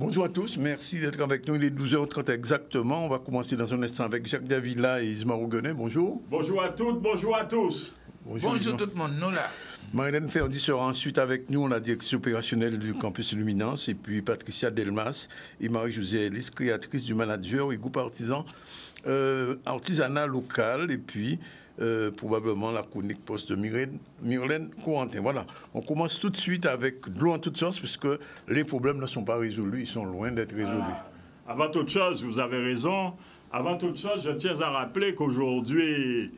Bonjour à tous, merci d'être avec nous. Il est 12h30 exactement. On va commencer dans un instant avec Jacques Davila et Isma Rougenet. Bonjour. Bonjour à toutes, bonjour à tous. Bonjour tout le monde, nous là. Marilène Ferdi sera ensuite avec nous, la directrice opérationnelle du campus Luminance, et puis Patricia Delmas et Marie-Josée Ellis, créatrice du manager et groupe artisanat local, et puis probablement la chronique poste de Myrlène Corentin. Voilà, on commence tout de suite avec de l'eau en toutes sortes, puisque les problèmes ne sont pas résolus, ils sont loin d'être résolus. Avant toute chose, vous avez raison. Avant toute chose, je tiens à rappeler qu'aujourd'hui,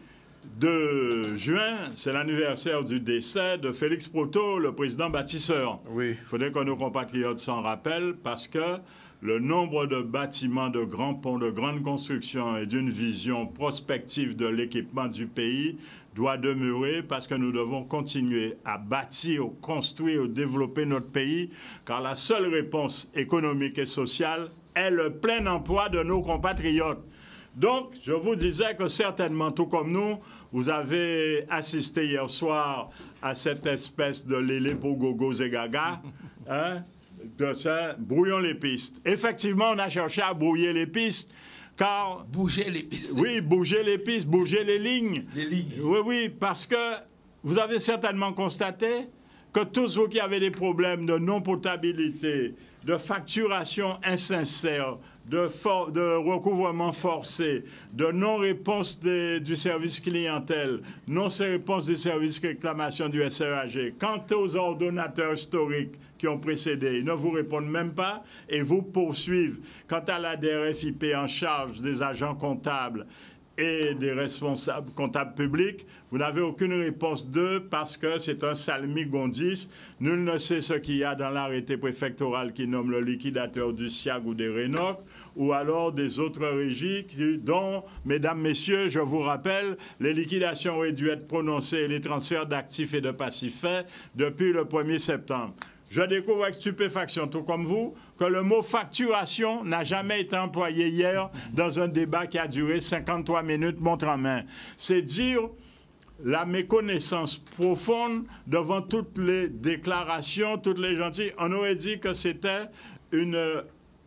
2 juin, c'est l'anniversaire du décès de Félix Proto, le président bâtisseur. Oui. Il faudrait que nos compatriotes s'en rappellent parce que le nombre de bâtiments, de grands ponts, de grandes constructions et d'une vision prospective de l'équipement du pays doit demeurer parce que nous devons continuer à bâtir, construire, développer notre pays, car la seule réponse économique et sociale est le plein emploi de nos compatriotes. Donc, je vous disais que certainement, tout comme nous, vous avez assisté hier soir à cette espèce de lélé pour gogos et gaga, hein, de ça, brouillons les pistes. Effectivement, on a cherché à brouiller les pistes, car... Bouger les pistes. Oui, bouger les pistes, bouger les lignes. Les lignes. Oui, oui, parce que vous avez certainement constaté que tous vous qui avez des problèmes de non-potabilité, de facturation insincère, de recouvrement forcé, de non-réponse du service clientèle, non-réponse du service réclamation du SRAG. Quant aux ordonnateurs historiques qui ont précédé, ils ne vous répondent même pas et vous poursuivent. Quant à la DRFIP en charge des agents comptables et des responsables comptables publics, vous n'avez aucune réponse d'eux parce que c'est un salmigondis. Nul ne sait ce qu'il y a dans l'arrêté préfectoral qui nomme le liquidateur du SIAG ou des RENOC, ou alors des autres régies dont, mesdames, messieurs, je vous rappelle, les liquidations auraient dû être prononcées et les transferts d'actifs et de passifs faits depuis le 1er septembre. Je découvre avec stupéfaction, tout comme vous, que le mot facturation n'a jamais été employé hier dans un débat qui a duré 53 minutes, montre en main. C'est dire la méconnaissance profonde devant toutes les déclarations, toutes les gentilles. On aurait dit que c'était une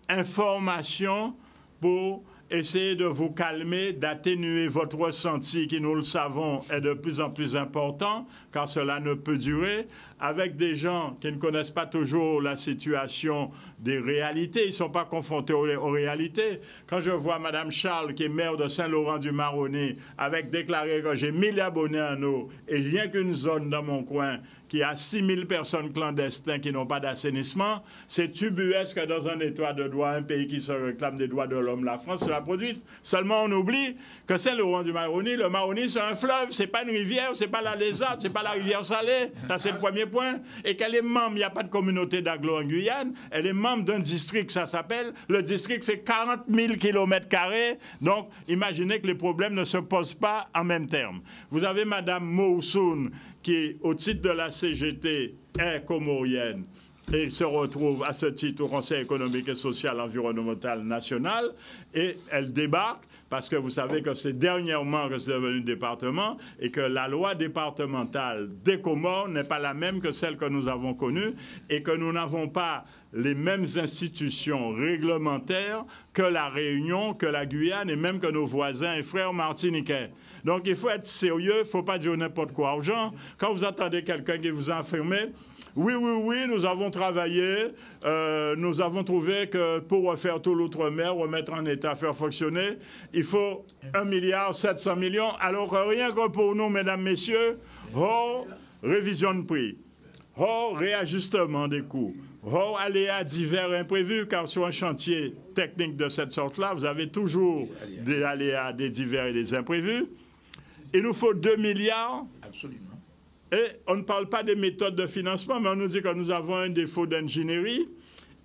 information pour essayer de vous calmer, d'atténuer votre ressenti qui, nous le savons, est de plus en plus important, car cela ne peut durer, avec des gens qui ne connaissent pas toujours la situation des réalités, ils ne sont pas confrontés aux réalités. Quand je vois Mme Charles, qui est maire de Saint-Laurent-du-Maroni, avec déclaré que j'ai 1000 abonnés en eau, et rien qu'une zone dans mon coin qui a 6000 personnes clandestines qui n'ont pas d'assainissement, c'est ubuesque dans un état de droit, un pays qui se réclame des droits de l'homme, la France, se la produit. Seulement, on oublie que Saint-Laurent-du-Maroni, le Maroni, c'est un fleuve, c'est pas une rivière, c'est pas la Lézarde, c'est pas la rivière Salée. Ça, c'est le premier point. Et qu'elle est membre, il n'y a pas de communauté d'agglo en Guyane, elle est membre d'un district, ça s'appelle. Le district fait 40 000 km². Donc, imaginez que les problèmes ne se posent pas en même terme. Vous avez Mme Moussoun, qui, au titre de la CGT, est comorienne et se retrouve à ce titre au Conseil économique et social environnemental national, et elle débarque parce que vous savez que c'est dernièrement que c'est devenu département et que la loi départementale des Comores n'est pas la même que celle que nous avons connue et que nous n'avons pas les mêmes institutions réglementaires que la Réunion, que la Guyane et même que nos voisins et frères martiniquais. Donc il faut être sérieux, il ne faut pas dire n'importe quoi aux gens. Quand vous entendez quelqu'un qui vous affirme « Oui, oui, oui, nous avons travaillé, nous avons trouvé que pour refaire tout l'outre-mer, remettre en état, faire fonctionner, il faut 1,7 milliard. Alors que rien que pour nous, mesdames, messieurs, révision de prix, réajustement des coûts, aléas divers et imprévus, car sur un chantier technique de cette sorte-là, vous avez toujours des aléas, des divers et des imprévus. Il nous faut 2 milliards. Absolument. Et on ne parle pas des méthodes de financement, mais on nous dit que nous avons un défaut d'ingénierie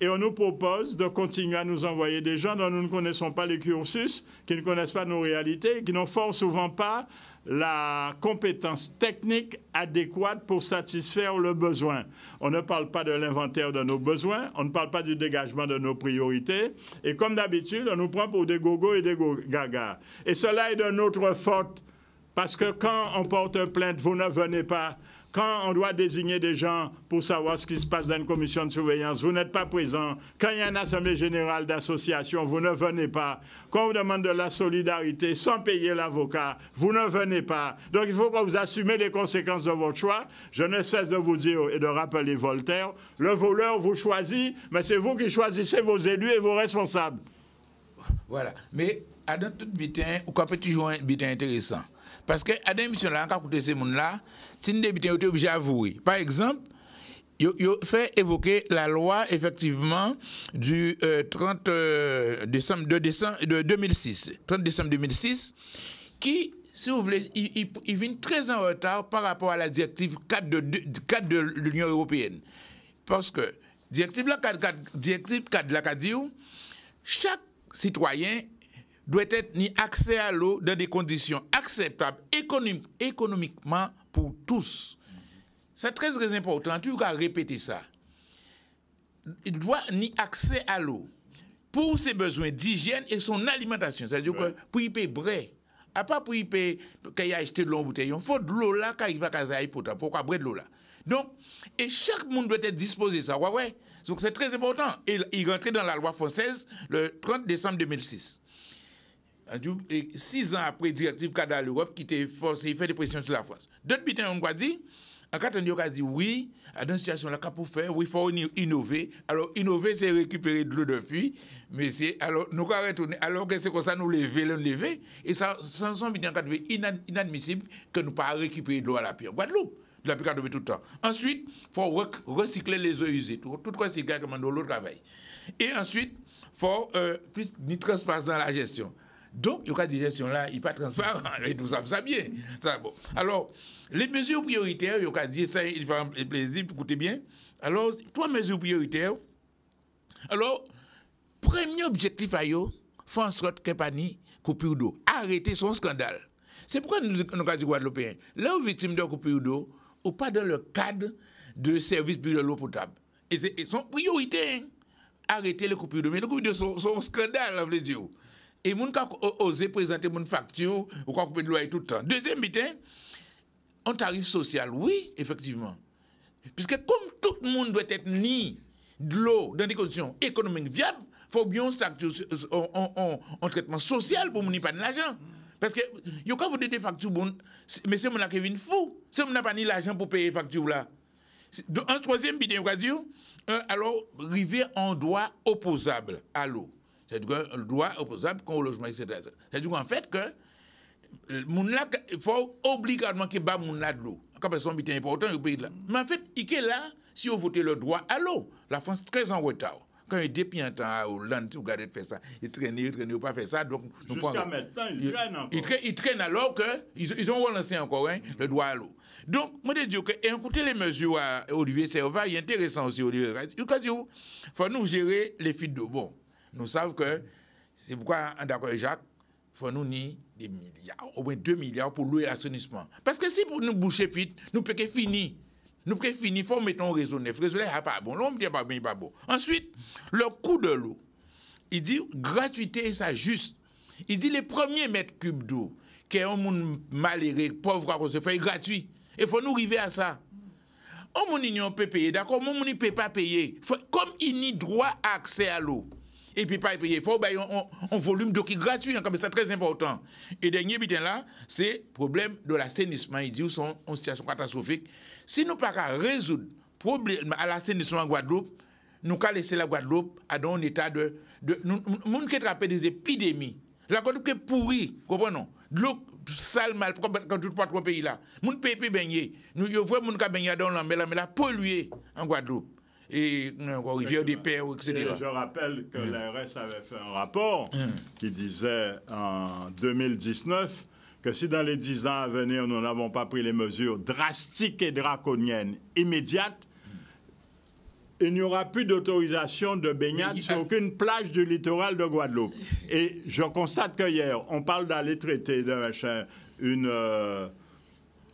et on nous propose de continuer à nous envoyer des gens dont nous ne connaissons pas les cursus, qui ne connaissent pas nos réalités, qui n'ont fort souvent pas la compétence technique adéquate pour satisfaire le besoin. On ne parle pas de l'inventaire de nos besoins, on ne parle pas du dégagement de nos priorités, et comme d'habitude, on nous prend pour des gogos et des gagas. Et cela est de notre faute. Parce que quand on porte plainte, vous ne venez pas. Quand on doit désigner des gens pour savoir ce qui se passe dans une commission de surveillance, vous n'êtes pas présent. Quand il y a une assemblée générale d'association, vous ne venez pas. Quand on vous demande de la solidarité sans payer l'avocat, vous ne venez pas. Donc il faut que vous assumez les conséquences de votre choix. Je ne cesse de vous dire et de rappeler Voltaire, le voleur vous choisit, mais c'est vous qui choisissez vos élus et vos responsables. Voilà. Mais à dans tout bitin, ou quoi peut-tu jouer un bitin intéressant? Parce que à des émissions là, quand vous écoutez ces gens-là, si nous débutons, vous obligé à avouer. Par exemple, il fait évoquer la loi, effectivement, du 30 décembre 2006. 30 décembre 2006, qui, si vous voulez, il vient très en retard par rapport à la directive 4 de l'Union européenne. Parce que, directive 4 de la dit, chaque citoyen doit être ni accès à l'eau dans des conditions acceptables économiquement pour tous. C'est très, très important. Tu dois répéter ça. Il doit ni accès à l'eau pour ses besoins d'hygiène et son alimentation. C'est-à-dire que pour y payer brais, à part pour y payer qu'il y a acheté de l'eau en bouteille, il faut de l'eau là quand il va à potable. Pourquoi bref de l'eau là? Donc, et chaque monde doit être disposé ça. Ouais. Donc c'est très important. Et il rentrait dans la loi française le 30 décembre 2006. 6 ans après directive cadre à l'Europe qui était forcé, il fait des pressions sur la France. D'autres bitins ont dit, en cas on a dit oui, dans une situation là, pour faire, oui, il faut innover. Alors, innover, c'est récupérer de l'eau de puits, mais c'est, alors, nous allons retourner, alors que c'est comme ça, nous lever, et ça, sont bitins inadmissible que nous ne pas récupérer de l'eau à la pluie. Guadeloupe, de la pluie tout le temps. Ensuite, il faut recycler les eaux usées, tout recycler comme dans l'eau travail. Et ensuite, il faut plus de transparence dans la gestion. Donc, il y a des gestions là, il n'est pas transparent, et nous savons ça bien. Ça, bon. Alors, les mesures prioritaires, il y a dit ça, il va faire plaisir, écoutez bien. Alors, 3 mesures prioritaires. Alors, premier objectif à eux, faire en sorte que pani coupure d'eau. Arrêter son scandale. C'est pourquoi nous avons dit Guadeloupéens, là où victimes de coupure d'eau, ou pas dans le cadre de service public de l'eau potable. Et c'est son priorité, hein, arrêter les coupures d'eau. Mais les coupures d'eau sont un scandale, on veut dire. Et moun ka osé présenter mon facture ou quoi couper de loyer tout le temps. Deuxième bitin, un tarif social, oui, effectivement. Puisque comme tout le monde doit être ni de l'eau dans des conditions économiques viables, il faut bien un traitement social pour moun pas de l'argent. Parce que yo quand vous donnez des factures bon, mais c'est mon qui vient fou. C'est mon pas ni l'argent pour payer facture là. Un troisième bitin, on va dire, alors river en droit opposable à l'eau. C'est-à-dire le droit opposable au logement, etc. C'est-à-dire qu'en fait, il faut obligatoirement qu'il y ait de l'eau. Quand personne est important, il pays là. Mais en fait, il est là si on vote le droit à l'eau. La France est très en retard. Quand il est depuis un temps à Hollande, vous regardez faire ça, il traîne, pas faire ça. Jusqu'à maintenant, il traîne encore. Il traîne alors qu'ils ont relancé encore le droit à l'eau. Donc, moi, je dis que, écoutez les mesures à Olivier Serva, il est intéressant aussi, Olivier. Il faut nous gérer les fuites d'eau. Bon. Nous savons que c'est pourquoi, d'accord, Jacques, il faut nous nier des milliards, au moins 2 milliards pour louer l'assainissement. Parce que si pour nous boucher vite, nous pouvons finir. Nous pouvons finir, il faut mettre un réseau neuf. Le réseau neuf n'est pas bon. L'homme n'est pas bien, pas bon. Ensuite, le coût de l'eau. Il dit gratuité, ça juste. Il dit les premiers mètres cubes d'eau, qui est un monde malheureux, pauvre, qu'on se fait gratuit. Il faut nous arriver à ça. On ne peut payer, d'accord, on ne peut pas payer. Comme il n'y a droit à accès à l'eau. Et puis pas payer. Il faut un volume d'eau qui est gratuit, c'est très important. Et dernier bitin là, c'est le problème de l'assainissement. Il dit qu'ils sont en situation catastrophique. Si nous ne pouvons pas résoudre le problème à l'assainissement en Guadeloupe, nous allons laisser la Guadeloupe dans un état de nous avons attrapé des épidémies. La Guadeloupe est pourrie, comprenons. De l'eau sale mal, quand tout pas trois pays là. Nous ne pouvons pas baigner. Nous voyons que nous baigner dans la mer, mais la polluer en Guadeloupe. Et rivière des Pères, etc. Je rappelle que l'ARS avait fait un rapport qui disait en 2019 que si dans les 10 ans à venir, nous n'avons pas pris les mesures drastiques et draconiennes immédiates, il n'y aura plus d'autorisation de baignade sur aucune plage du littoral de Guadeloupe. Et je constate que hier, on parle d'aller traiter de machin,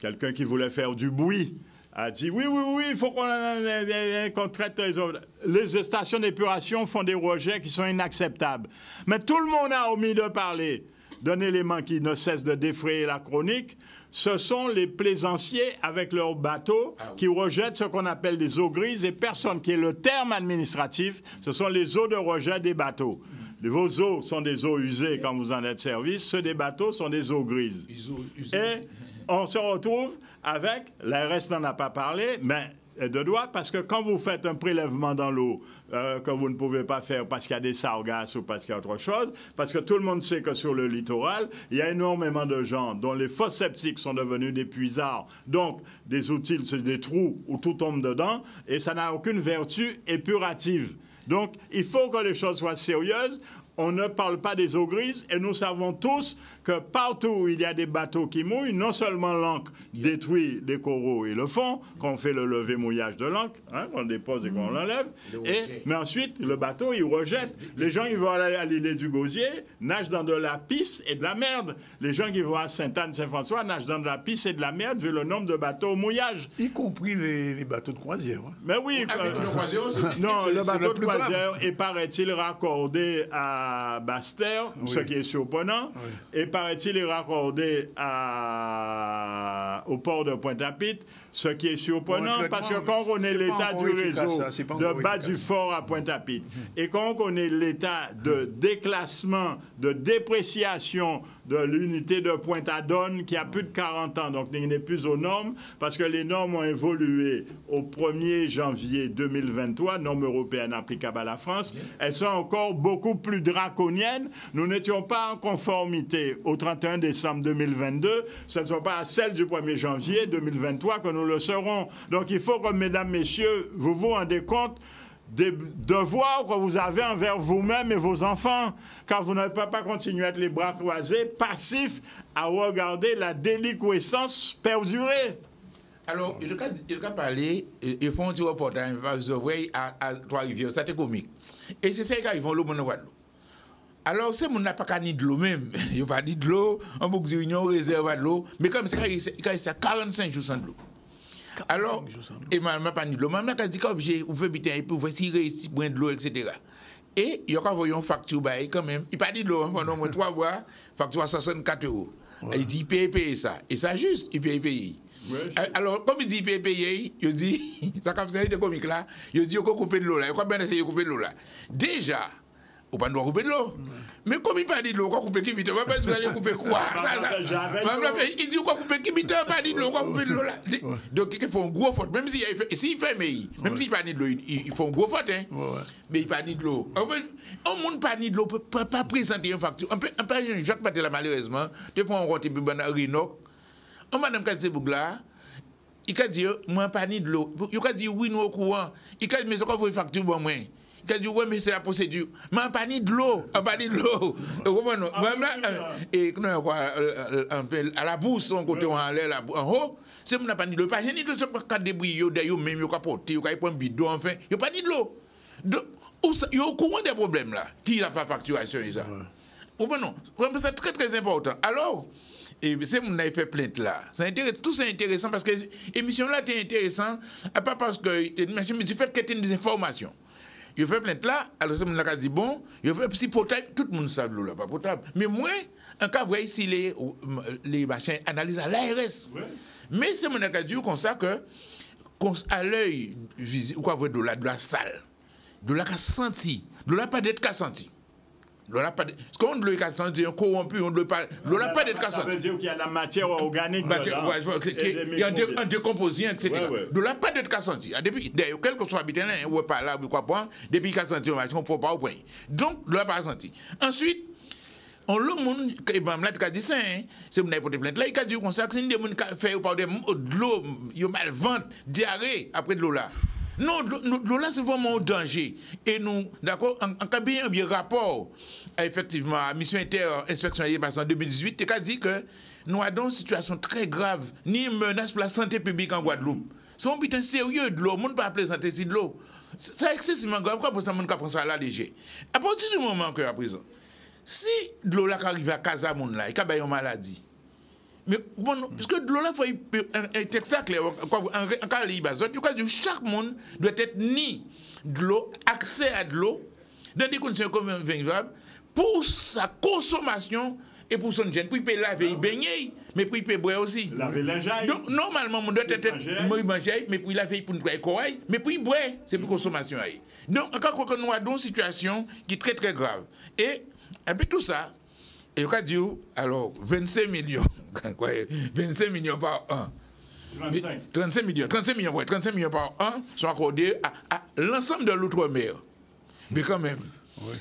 quelqu'un qui voulait faire du bouilli a dit oui, il faut qu'on traite les eaux. Les stations d'épuration font des rejets qui sont inacceptables. Mais tout le monde a omis de parler d'un élément qui ne cesse de défrayer la chronique, ce sont les plaisanciers avec leurs bateaux qui rejettent ce qu'on appelle des eaux grises et personne, qui est le terme administratif, ce sont les eaux de rejet des bateaux. Vos eaux sont des eaux usées quand vous en êtes servi, ceux des bateaux sont des eaux grises. Et on se retrouve avec, l'ARS n'en a pas parlé, mais de droit, parce que quand vous faites un prélèvement dans l'eau que vous ne pouvez pas faire parce qu'il y a des sargasses ou parce qu'il y a autre chose, parce que tout le monde sait que sur le littoral, il y a énormément de gens dont les fosses septiques sont devenus des puisards, donc des outils, c'est des trous où tout tombe dedans, et ça n'a aucune vertu épurative. Donc, il faut que les choses soient sérieuses. On ne parle pas des eaux grises et nous savons tous que partout où il y a des bateaux qui mouillent, non seulement l'encre détruit les coraux et le fond, quand on fait le lever-mouillage de l'encre, hein, on dépose et qu'on l'enlève, mais ensuite le bateau il rejette. Les gens qui vont à l'île du Gosier nagent dans de la pisse et de la merde. Les gens qui vont à Sainte-Anne-Saint-François nagent dans de la pisse et de la merde vu le nombre de bateaux au mouillage. Y compris les bateaux de croisière. Hein. Mais oui. Le croisière aussi. Non, le bateau de croisière est, paraît-il, raccordé à Basse-Terre, ce qui est surprenant, et paraît-il est raccordé au port de Pointe-à-Pitre, ce qui est surprenant parce que quand on connaît l'état du réseau de bas du fort à Pointe-à-Pitre et quand on connaît l'état de déclassement, de dépréciation de l'unité de Pointe-à-Donne qui a plus de 40 ans, donc n'est plus aux normes, parce que les normes ont évolué au 1er janvier 2023, normes européennes applicables à la France, elles sont encore beaucoup plus draconiennes. Nous n'étions pas en conformité au 31 décembre 2022, ce ne sont pas à celles du 1er janvier 2023 que nous le serons. Donc il faut que, mesdames, messieurs, vous vous rendez compte des devoirs que vous avez envers vous-même et vos enfants, car vous ne pouvez pas continuer à être les bras croisés, passifs, à regarder la déliquescence perdurer. Alors, il a parlé, ils font un petit reportage à Trois-Rivières, c'était comique. Et c'est ça qu'ils vont l'eau, mon l'eau. Alors, c'est mon n'a pas qu'à ni de l'eau même. Il va ni de l'eau, on peut dire union réserve de l'eau, mais comme c'est quand il 45 jours sans de l'eau. Alors, et maman pas ni de l'eau. Maman a dit qu'objet, vous faites bien, vous faites si réussir, boire de l'eau, etc. Et il y a quand une facture quand même. Il pas dit de l'eau, pendant au moins 3 mois, facture à 64 €. Ouais. Il dit, il paye ça. Et ça juste, il paye. Ouais, alors, comme il dit, il paye, il dit, ça comme ça, c'est comique là, il dit, il faut couper de l'eau là. Il faut bien essayer de couper de l'eau là. Déjà, on ne doit pas couper de l'eau. Mais comme il pas dit de l'eau, on va couper qui vite. Vous allez couper quoi? Il dit, on va couper qui vite, pas dit de l'eau, on va couper de l'eau là. Donc, il faut un gros faute. Même s'il fait, même s'il pas dit de l'eau, il faut un gros faute. Hein. Mais il pas dit de l'eau. On ne peut pas dit de l'eau, peut pas présenter une facture. Jacques Patela, malheureusement, des fois, on rentre à Rino. On m'a dit, c'est Bougla. Il a dit, moi, pas ni de l'eau. Il a dit, oui, nous au courant. Il a dit, mais c'est quoi vos factures pour moi? Il a dit, oui, mais c'est la procédure. Mais on pas ni de l'eau. On pas ni de l'eau. Et à la bourse, on côté en l'air, en haut, c'est mon pas ni de l'eau. Pas ni de l'eau, c'est pas débris, d'ailleurs, même, il a porté, il a pris un bidon, enfin. Il a pas ni de l'eau. Il y a au courant des problèmes là. Qui a fait facturation et ça? C'est très, très important. Alors, et c'est mon fait plainte là. Tout c'est intéressant parce que l'émission là est intéressante, pas parce que du fait qu'il y a des informations. Il fait plainte là, alors c'est mon a dit bon, il fait si potable, tout le monde sait l'eau là, pas potable. Mais moi, en cas vrai ici les machins analysent à l'ARS. Ouais. Mais c'est mon a dit comme ça que à l'œil visible, quoi voir de la salle, de la qu'a senti, de la pas d'être qu'a senti. Ce qu'on doit sentir corrompu, on ne doit pas d'être cassé. Ça veut dire qu'il y a la matière organique. Il y a un décomposant, etc. De la pas d'être cassé. D'ailleurs, quel que soit habitant, on ne pas là, depuis qu'il a senti, on ne peut pas au point. Donc, de la pas senti. Ensuite, on le monde, qui a dit ça, c'est mon hypothèse plainte. Là, il a dit qu'on s'est dit que fait de l'eau, il y a mal ventre, diarrhée après de l'eau là. Non, l'eau là, c'est vraiment un danger. Et nous, d'accord, en cas bien rapport, effectivement, à Mission Inter-Inspection des Passants en 2018, il a dit que nous avons une situation très grave, ni une menace pour la santé publique en Guadeloupe. C'est un putain sérieux de l'eau, on ne peut pas plaisanter de l'eau. C'est excessivement grave, pourquoi ça, on ne peut pas prendre ça à la léger. À partir du moment que, à présent, si de l'eau là arrive à Casa, il y a une maladie. Mais bon, parce que de l'eau là, il faut un texte clair. En cas de l'Ibazot, chaque monde doit être ni de l'eau, accès à de l'eau, dans des conditions comme vivables, pour sa consommation et pour son jeune, pour il peut laver, il baigner, mais pour il peut boire aussi. Laver lingerie. Donc, normalement, mon doit être manger, mais pour il laver, pour nous boire, mais pour il boire, c'est pour consommation. Donc, quand nous avons une situation qui est très très grave. Et puis tout ça, et on a dit, alors, 25 millions, 25 millions par an. 35 millions par an sont accordés à l'ensemble de l'outre-mer. Mais quand même,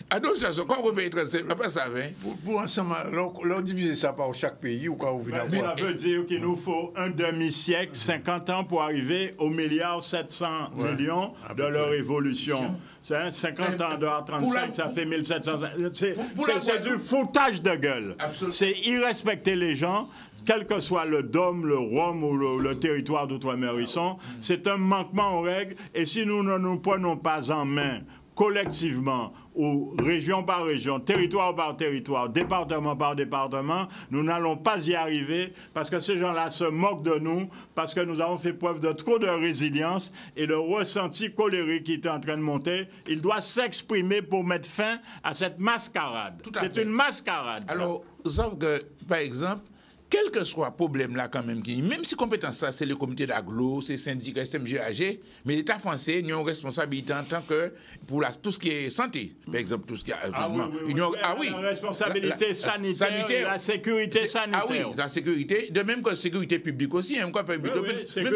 association, quand on fait 35, après ça va. Pour ensemble, leur diviser ça par chaque pays ou quand vous venez ça veut dire qu'il nous faut un demi-siècle, 50 ans pour arriver aux milliards 700 millions de leur évolution. 50 ans de 35, ça fait 1700. C'est du foutage de gueule. C'est irrespecter les gens. Quel que soit le dôme, le Rhum ou le territoire d'outre-mer ils sont, c'est un manquement aux règles. Et si nous ne nous prenons pas en main collectivement, ou région par région, territoire par territoire, département par département, nous n'allons pas y arriver parce que ces gens-là se moquent de nous, parce que nous avons fait preuve de trop de résilience et le ressenti colérique qui est en train de monter, il doit s'exprimer pour mettre fin à cette mascarade. C'est une mascarade. Alors, sauf que, par exemple, quel que soit le problème là quand même, même si compétence ça, c'est le comité d'aglo, c'est le syndicat SMGAG, mais l'État français, ils ont une responsabilité en tant que pour tout ce qui est santé, par exemple, tout ce qui est la responsabilité sanitaire, la sécurité sanitaire. Ah oui, la sécurité, de même que la sécurité publique aussi, même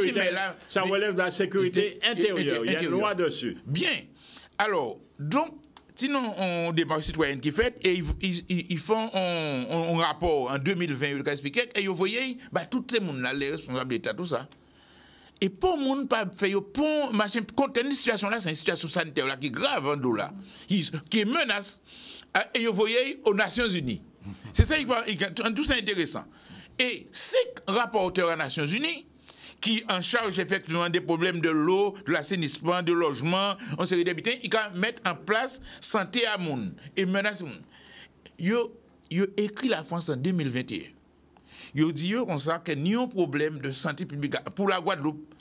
si là, ça relève de la sécurité intérieure, il y a une loi dessus. Bien. Alors, donc, sinon, on débat citoyen qui fait, et ils font un rapport en 2020, ils expliquent, et vous voyez, tout ces gens-là, les responsables d'État, tout ça. Et pour le monde, pas faire, pour machin, quand une situation là, c'est une situation sanitaire là, qui est grave en dos là, qui est menace, et vous voyez aux Nations Unies. C'est ça, tout ça intéressant. Et 5 rapporteurs aux Nations Unies, qui en charge effectivement des problèmes de l'eau, de l'assainissement, de logement, on série d'habitants, ils vont mettre en place santé à monde et menace monde. Ils ont écrit la France en 2021. Ils ont dit comme ça qu'il n'y a pas de problème de santé publique pour la Guadeloupe.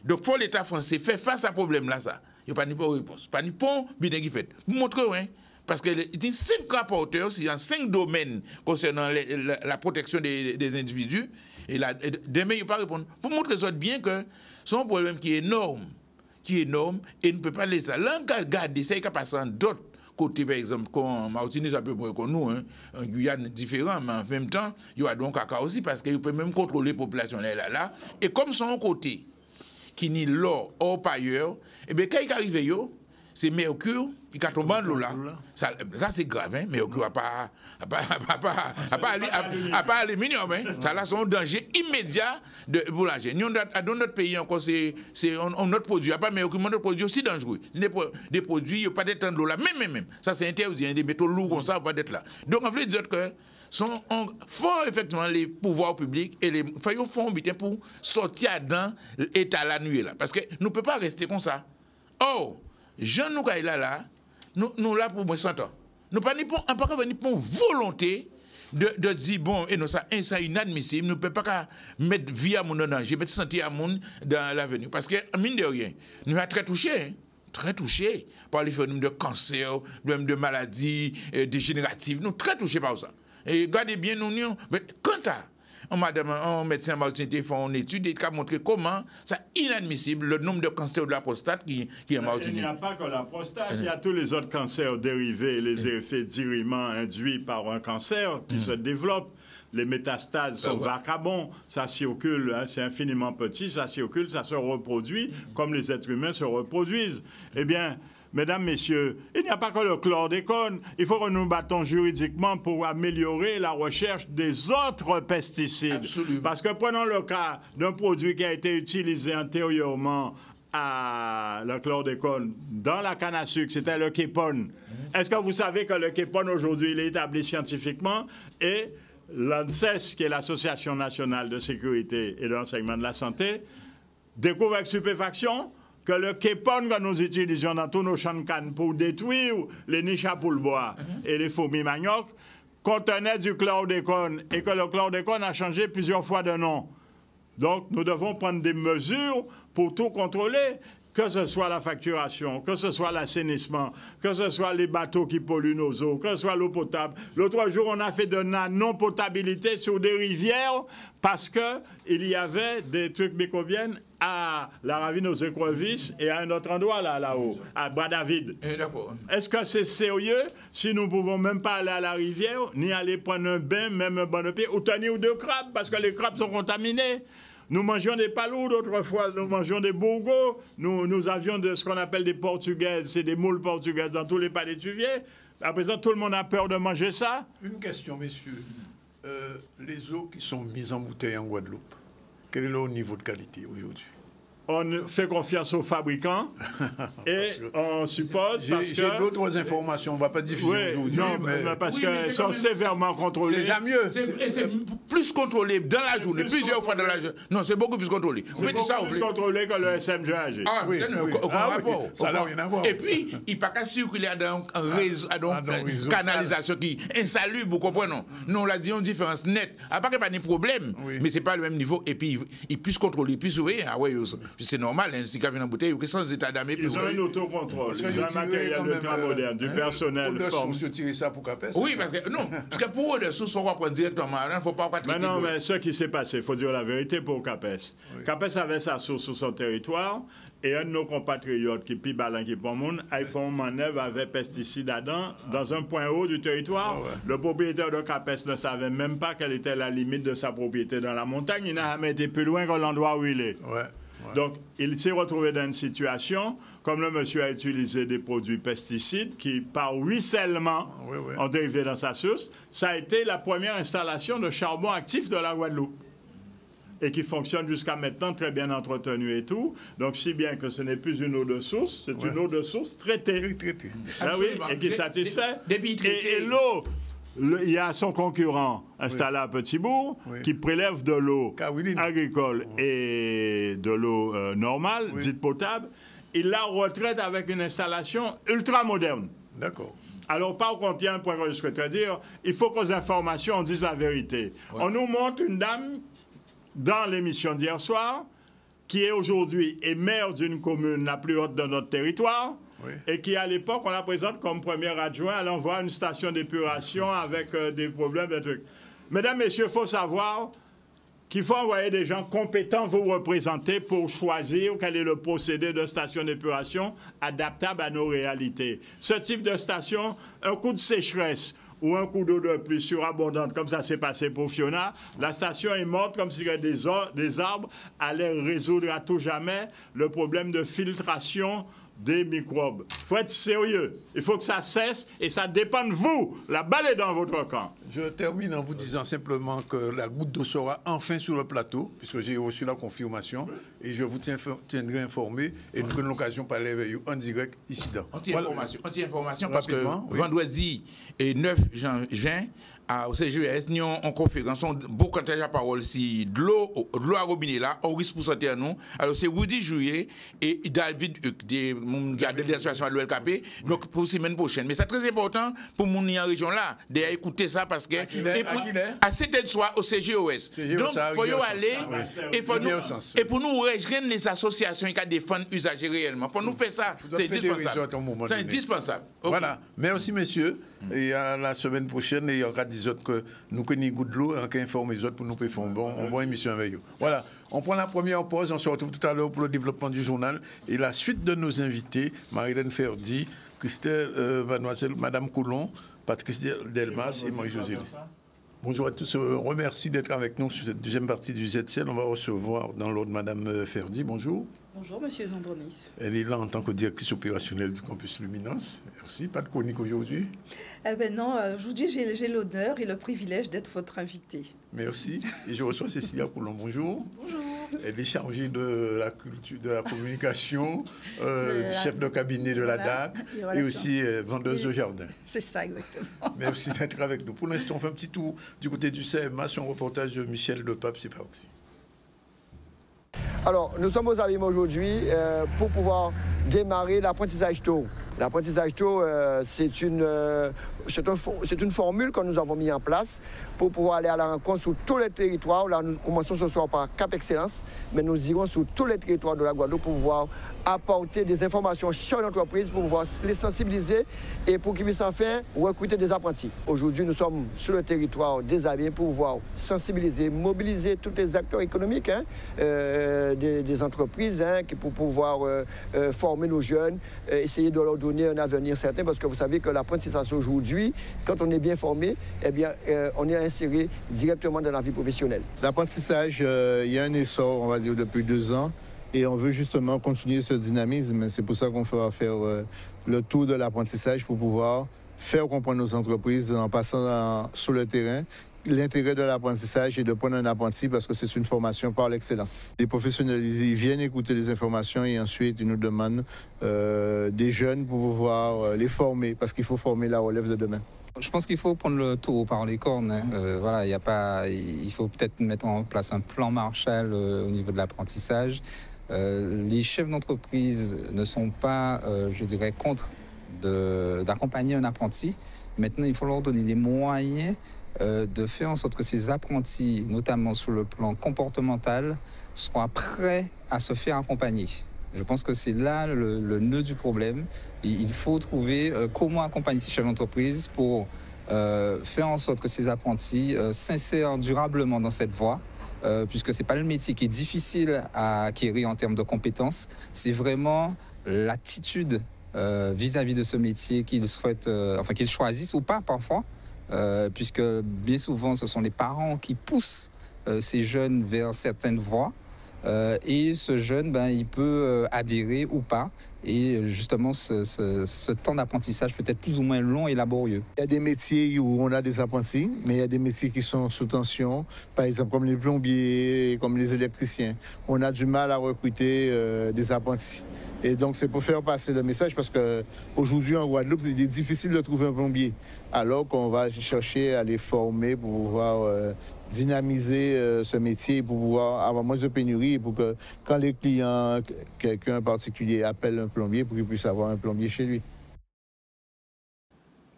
Donc, il faut l'État français faire face à ce problème-là. Il n'y a pas de réponse. Pas de pont, bien qu'il fait. Vous montrez, hein? Parce qu'il y a 5 rapporteurs dans 5 domaines concernant la protection des individus. Et là, demain, il ne peut pas répondre. Pour montrer bien que c'est un problème qui est énorme, et ne peut pas laisser ça. Là, regardez, c'est qu'à passer d'autres côtés, par exemple, comme Martinique, ça peut être comme nous, hein, en Guyane différent, mais en même temps, il y a donc caca aussi, parce qu'il peut même contrôler la population là. Et comme son côté, qui n'est l'or, or par ailleurs, et bien, quand il arrive, c'est Mercure, qui a tombé de l'eau là. Ça c'est grave, hein? Mercure n'a pas aluminium, hein? Ça là, c'est un danger immédiat de boulanger. Nous, dans notre pays, encore, c'est notre produit. Pas Mercure, notre produit aussi dangereux. Des produits, il n'y a pas d'être dans l'eau là. Même. Ça, c'est interdit. Des métaux lourds comme ça, ne pas d'être là. Donc, en fait, dire que faut effectivement les pouvoirs publics et les font butin pour sortir dans l'état la nuit là. Parce que nous ne pouvons pas rester comme ça. Oh! Jean nous là, nous là pour 100 ans. Nous pas venir pour volonté de dire bon et non ça inadmissible. Nous ne pouvons pas mettre vie à mon danger, mettre santé à mon dans l'avenir parce que mine de rien, nous sommes très touchés par les phénomènes de cancer, de maladies dégénératives. Nous sommes très touchés par ça. Et regardez bien nous mais quant à un médecin martiniquais fait une étude et qui a montré comment c'est inadmissible le nombre de cancers de la prostate qui est en Martinique. Il n'y a pas que la prostate, il y a tous les autres cancers dérivés, les effets dirimants induits par un cancer qui se développent. Les métastases sont vagabonds, ça circule, hein, c'est infiniment petit, ça circule, ça se reproduit comme les êtres humains se reproduisent. Eh bien, mesdames, messieurs, il n'y a pas que le chlordécone. Il faut que nous battons juridiquement pour améliorer la recherche des autres pesticides. Absolument. Parce que prenons le cas d'un produit qui a été utilisé antérieurement à le chlordécone dans la canne à sucre, c'était le képone. Est-ce que vous savez que le képone aujourd'hui, il est établi scientifiquement et l'ANSES, qui est l'Association nationale de sécurité et de l'enseignement de la santé, découvre avec stupéfaction que le képone que nous utilisons dans tous nos champs de canne pour détruire les niches à poules bois et les fourmis manioc contenait du chlordécone et que le chlordécone a changé plusieurs fois de nom. Donc, nous devons prendre des mesures pour tout contrôler. que ce soit la facturation, que ce soit l'assainissement, que ce soit les bateaux qui polluent nos eaux, que ce soit l'eau potable. L'autre jour, on a fait de la non-potabilité sur des rivières parce qu'il y avait des trucs bécoviennes à la ravine aux écrevisses et à un autre endroit là-haut, à Bois-David. Est-ce que c'est sérieux si nous ne pouvons même pas aller à la rivière, ni aller prendre un bain, même un bon de pied, ou tenir ou deux crabes, parce que les crabes sont contaminés? Nous mangions des palourdes autrefois, nous mangions des bourgots, nous avions ce qu'on appelle des portugaises, c'est des moules portugaises dans tous les palais tuviers. À présent, tout le monde a peur de manger ça. Une question, messieurs. Les eaux qui sont mises en bouteille en Guadeloupe, quel est leur niveau de qualité aujourd'hui? On fait confiance aux fabricants et on suppose parce que... J'ai d'autres informations, on ne va pas diffuser aujourd'hui. Non, mais parce qu'elles sont sévèrement contrôlées. C'est déjà mieux. C'est plus contrôlé dans la journée, plusieurs fois dans la journée. Non, c'est beaucoup plus contrôlé. C'est beaucoup plus contrôlé que le SMGAG. Ah oui, aucun rapport. Ça n'a rien à voir. Et puis, il n'y a pas qu'à circuler dans un réseau, canalisation qui est insalubre, vous comprenez? Non, on l'a dit, une différence nette. À part qu'il n'y a pas de problème, mais ce n'est pas le même niveau. Et puis, il puisse contrôler, puis surveiller. Ah ouais, c'est normal, si quelqu'un vient en bouteille, ou que sans état d'âme. Ils ont un autocontrôle, ils ont un matériel de temps moderne, du personnel. Il faut tirer ça pour CAPES. Oui, parce que pour eux, les sources, on va prendre directement. Il ne faut pas traiter. Mais non, mais ce qui s'est passé, il faut dire la vérité pour CAPES. CAPES avait sa source sur son territoire, et un de nos compatriotes qui pis balin qui pour monde, a fait une manœuvre avec pesticides dans un point haut du territoire. Le propriétaire de CAPES ne savait même pas quelle était la limite de sa propriété dans la montagne. Il n'a jamais été plus loin que l'endroit où il est. Donc, il s'est retrouvé dans une situation, comme le monsieur a utilisé des produits pesticides qui, par ruissellement, ont dérivé dans sa source. Ça a été la première installation de charbon actif de la Guadeloupe et qui fonctionne jusqu'à maintenant, très bien entretenue et tout. Donc, si bien que ce n'est plus une eau de source, c'est une eau de source traitée. Ah oui, et qui satisfait. Et l'eau... Il y a son concurrent installé à Petit-Bourg qui prélève de l'eau agricole et de l'eau normale, dite potable. Il la retraite avec une installation ultra moderne. D'accord. Alors, par contre, il y a un point que je souhaiterais dire. Il faut qu'aux informations, on dise la vérité. On nous montre une dame dans l'émission d'hier soir qui est aujourd'hui maire d'une commune la plus haute de notre territoire. Et qui, à l'époque, on la présente comme premier adjoint allant voir une station d'épuration avec des problèmes, des trucs. Mesdames, Messieurs, il faut savoir qu'il faut envoyer des gens compétents vous représenter pour choisir quel est le procédé de station d'épuration adaptable à nos réalités. Ce type de station, un coup de sécheresse ou un coup d'eau de pluie surabondante, comme ça s'est passé pour Fiona, la station est morte comme si des arbres allaient résoudre à tout jamais le problème de filtration des microbes. Il faut être sérieux. Il faut que ça cesse et ça dépend de vous. La balle est dans votre camp. Je termine en vous disant simplement que la goutte d'eau sera enfin sur le plateau, puisque j'ai reçu la confirmation, et je vous tiendrai informé, et nous aurons l'occasion de parler avec vous en direct ici. Anti-information, parce que vendredi et 9 juin, au CGES, nous avons en conférence, beaucoup de parole si de l'eau à robinet là, on risque pour sortir à nous. Alors c'est Rudy Juillet et David Huck, des gardes de l'association à l'ULKP, donc pour la semaine prochaine. Mais c'est très important pour mon en région là, d'écouter ça parce que à cette soir au CGOS. Donc il faut y aller et pour nous rejoindre les associations qui défendent les usagers réellement. Pour nous faire ça, c'est indispensable. C'est indispensable. Voilà. Merci messieurs. Et à la semaine prochaine, il y aura des autres que nous connaissons goutte de l'eau et on informe les autres pour nous faire une bonne émission avec eux. Voilà. On prend la première pause, on se retrouve tout à l'heure pour le développement du journal et la suite de nos invités, Marie-Hélène Ferdi, Christelle Mademoiselle, Madame Coulon, Patrice Delmas et Marie-Josée. Bonjour à tous, je vous remercie d'être avec nous sur cette deuxième partie du ZCL. On va recevoir dans l'ordre Madame Ferdi. Bonjour. Bonjour Monsieur Zandronis. Elle est là en tant que directrice opérationnelle du campus Luminance. Merci. Pas de chronique aujourd'hui? Eh bien non, aujourd'hui j'ai l'honneur et le privilège d'être votre invitée. Merci. Et je reçois Cécilia Coulon. Bonjour. Bonjour. Elle est chargée de la culture, de la communication, chef de cabinet de la DAC et aussi vendeuse de jardin. C'est ça, exactement. Merci d'être avec nous. Pour l'instant, on fait un petit tour du côté du CMA sur un reportage de Michel Lepape. C'est parti. Alors, nous sommes aux Abîmes aujourd'hui pour pouvoir démarrer l'apprentissage tôt. L'apprentissage tôt, c'est une formule que nous avons mis en place pour pouvoir aller à la rencontre sur tous les territoires. Là, nous commençons ce soir par Cap Excellence, mais nous irons sur tous les territoires de la Guadeloupe pour pouvoir apporter des informations sur l'entreprise, pour pouvoir les sensibiliser et pour qu'ils puissent enfin recruter des apprentis. Aujourd'hui, nous sommes sur le territoire des Abiens pour pouvoir sensibiliser, mobiliser tous les acteurs économiques des entreprises pour pouvoir former nos jeunes, essayer de leur donner un avenir certain, parce que vous savez que l'apprentissage aujourd'hui, quand on est bien formé, eh bien, on est inséré directement dans la vie professionnelle. L'apprentissage, il y a un essor, on va dire, depuis 2 ans. Et on veut justement continuer ce dynamisme. C'est pour ça qu'on va faire le tour de l'apprentissage pour pouvoir faire comprendre nos entreprises en passant sur le terrain l'intérêt de l'apprentissage et de prendre un apprenti parce que c'est une formation par l'excellence. Les professionnels, ils viennent écouter les informations et ensuite ils nous demandent des jeunes pour pouvoir les former parce qu'il faut former la relève de demain. Je pense qu'il faut prendre le taureau par les cornes. Voilà, il faut peut-être mettre en place un plan Marshall au niveau de l'apprentissage. Les chefs d'entreprise ne sont pas, je dirais, contre d'accompagner un apprenti. Maintenant, il faut leur donner les moyens de faire en sorte que ces apprentis, notamment sur le plan comportemental, soient prêts à se faire accompagner. Je pense que c'est là le nœud du problème. Il faut trouver comment accompagner ces chefs d'entreprise pour faire en sorte que ces apprentis s'insèrent durablement dans cette voie. Puisque ce n'est pas le métier qui est difficile à acquérir en termes de compétences, c'est vraiment l'attitude vis-à-vis de ce métier qu'ils souhaitent, qu'ils choisissent ou pas parfois, puisque bien souvent ce sont les parents qui poussent ces jeunes vers certaines voies, et ce jeune, il peut adhérer ou pas. Et justement, ce temps d'apprentissage peut être plus ou moins long et laborieux. Il y a des métiers où on a des apprentis, mais il y a des métiers qui sont sous tension, par exemple comme les plombiers, comme les électriciens. On a du mal à recruter des apprentis. Et donc, c'est pour faire passer le message parce qu'aujourd'hui, en Guadeloupe, il est difficile de trouver un plombier, alors qu'on va chercher à les former pour pouvoir dynamiser ce métier, pour pouvoir avoir moins de pénurie, et pour que quand les clients, quelqu'un en particulier, appelle un plombier, pour qu'il puisse avoir un plombier chez lui.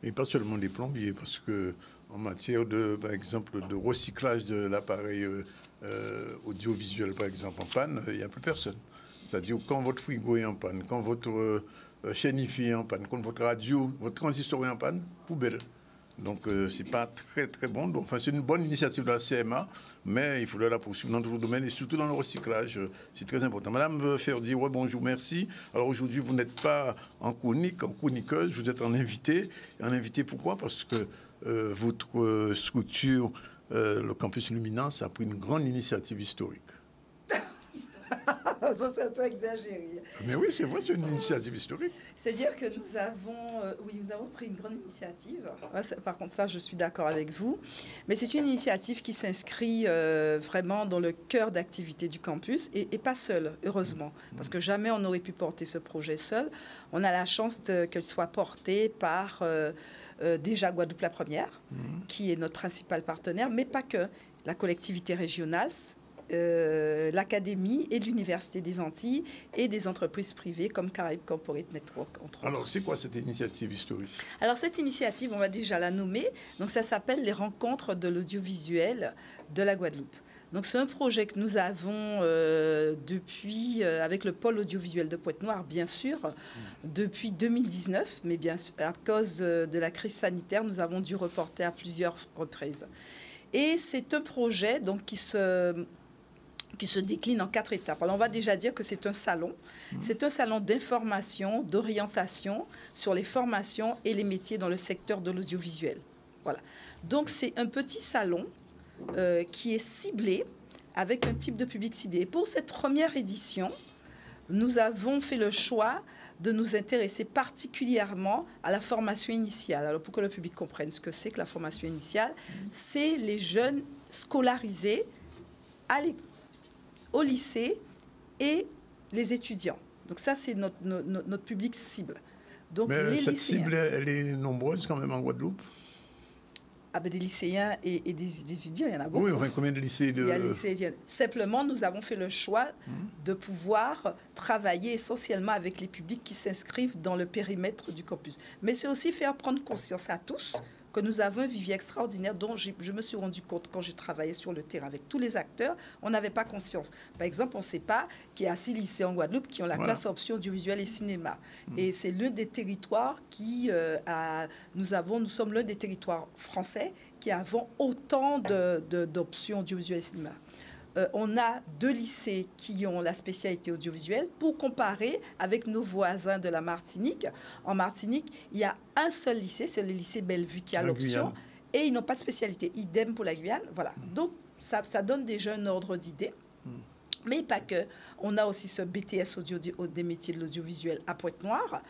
Et pas seulement des plombiers, parce que en matière de, par exemple, de recyclage de l'appareil audiovisuel, par exemple, en panne, il n'y a plus personne. C'est-à-dire quand votre frigo est en panne, quand votre chaîne IFI est en panne, quand votre radio, votre transistor est en panne, poubelle. Donc, c'est pas très, très bon. Donc, c'est une bonne initiative de la CMA, mais il faudrait la poursuivre dans tous les domaines et surtout dans le recyclage. C'est très important. Madame Ferdi, ouais, bonjour, merci. Alors, aujourd'hui, vous n'êtes pas en chroniqueuse, vous êtes en invité. En invité, pourquoi? Parce que votre structure, le campus Luminance, a pris une grande initiative historique. Ça, c'est un peu exagéré. Mais oui, c'est vrai, c'est une initiative historique. C'est-à-dire que nous avons pris une grande initiative. Par contre, ça, je suis d'accord avec vous. Mais c'est une initiative qui s'inscrit vraiment dans le cœur d'activité du campus et pas seule, heureusement. Parce que jamais on n'aurait pu porter ce projet seul. On a la chance qu'elle soit portée par déjà Guadeloupe la Première, qui est notre principal partenaire, mais pas que. La collectivité régionale, l'Académie et l'Université des Antilles et des entreprises privées comme Caraïbes Corporate Network, entre autres. Alors, c'est quoi cette initiative historique? Alors, cette initiative, on va déjà la nommer. Donc, ça s'appelle les Rencontres de l'audiovisuel de la Guadeloupe. Donc, c'est un projet que nous avons depuis, avec le pôle audiovisuel de Pointe-Noire, bien sûr, depuis 2019, mais bien sûr, à cause de la crise sanitaire, nous avons dû reporter à plusieurs reprises. Et c'est un projet donc, qui se décline en 4 étapes. Alors, on va déjà dire que c'est un salon. C'est un salon d'information, d'orientation sur les formations et les métiers dans le secteur de l'audiovisuel. Voilà. Donc, c'est un petit salon qui est ciblé, avec un type de public ciblé. Et pour cette première édition, nous avons fait le choix de nous intéresser particulièrement à la formation initiale. Alors, pour que le public comprenne ce que c'est que la formation initiale, c'est les jeunes scolarisés au lycée et les étudiants. Donc ça, c'est notre public cible. Donc, mais les cette lycéens. cible, elle est nombreuse quand même en Guadeloupe? des lycéens et des étudiants, il y en a beaucoup. Oui, enfin, combien de lycées Il y a lycées. Simplement, nous avons fait le choix de pouvoir travailler essentiellement avec les publics qui s'inscrivent dans le périmètre du campus. Mais c'est aussi faire prendre conscience à tous que nous avons un vivier extraordinaire dont je me suis rendu compte quand j'ai travaillé sur le terrain avec tous les acteurs, on n'avait pas conscience. Par exemple, on ne sait pas qu'il y a 6 lycées en Guadeloupe qui ont la classe option audiovisuel et cinéma. Et c'est l'un des territoires qui nous sommes l'un des territoires français qui avons autant d'options audiovisuel et cinéma. On a 2 lycées qui ont la spécialité audiovisuelle. Pour comparer avec nos voisins de la Martinique, en Martinique, il y a un seul lycée, c'est le lycée Bellevue qui a l'option, et ils n'ont pas de spécialité. Idem pour la Guyane. Voilà. Donc, ça donne déjà un ordre d'idée. Mais pas que. On a aussi ce BTS des métiers de l'audiovisuel à Pointe-Noire.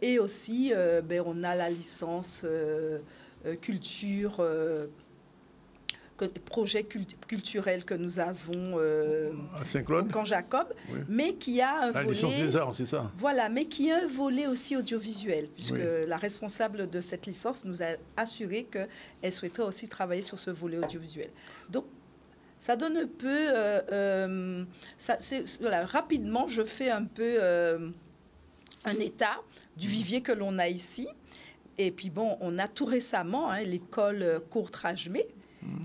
Et aussi, on a la licence culture... projet culturel que nous avons à Saint-Claude, au Camp Jacob, mais qui a un volet... La licence des arts, c'est ça. Voilà, mais qui a un volet aussi audiovisuel, puisque la responsable de cette licence nous a assuré qu'elle souhaiterait aussi travailler sur ce volet audiovisuel. Donc, ça donne un peu... rapidement, je fais un peu un état du vivier que l'on a ici. Et puis, bon, on a tout récemment l'école Courtrajmé,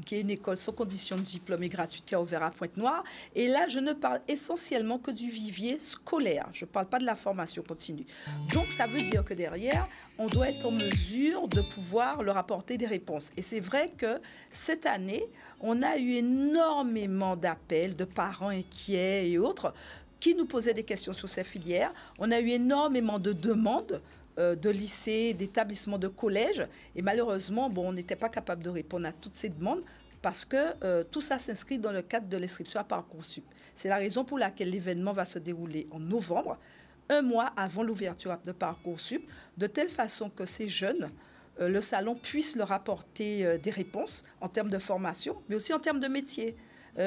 qui est une école sans condition de diplôme et gratuite qui a ouvert à Pointe-Noire. Et là, je ne parle essentiellement que du vivier scolaire. Je ne parle pas de la formation continue. Donc, ça veut dire que derrière, on doit être en mesure de pouvoir leur apporter des réponses. Et c'est vrai que cette année, on a eu énormément d'appels de parents inquiets et autres qui nous posaient des questions sur ces filières. On a eu énormément de demandes de lycées, d'établissements, de collèges. Et malheureusement, on n'était pas capable de répondre à toutes ces demandes parce que tout ça s'inscrit dans le cadre de l'inscription à Parcoursup. C'est la raison pour laquelle l'événement va se dérouler en novembre, un mois avant l'ouverture de Parcoursup, de telle façon que ces jeunes, le salon puisse leur apporter des réponses en termes de formation, mais aussi en termes de métier.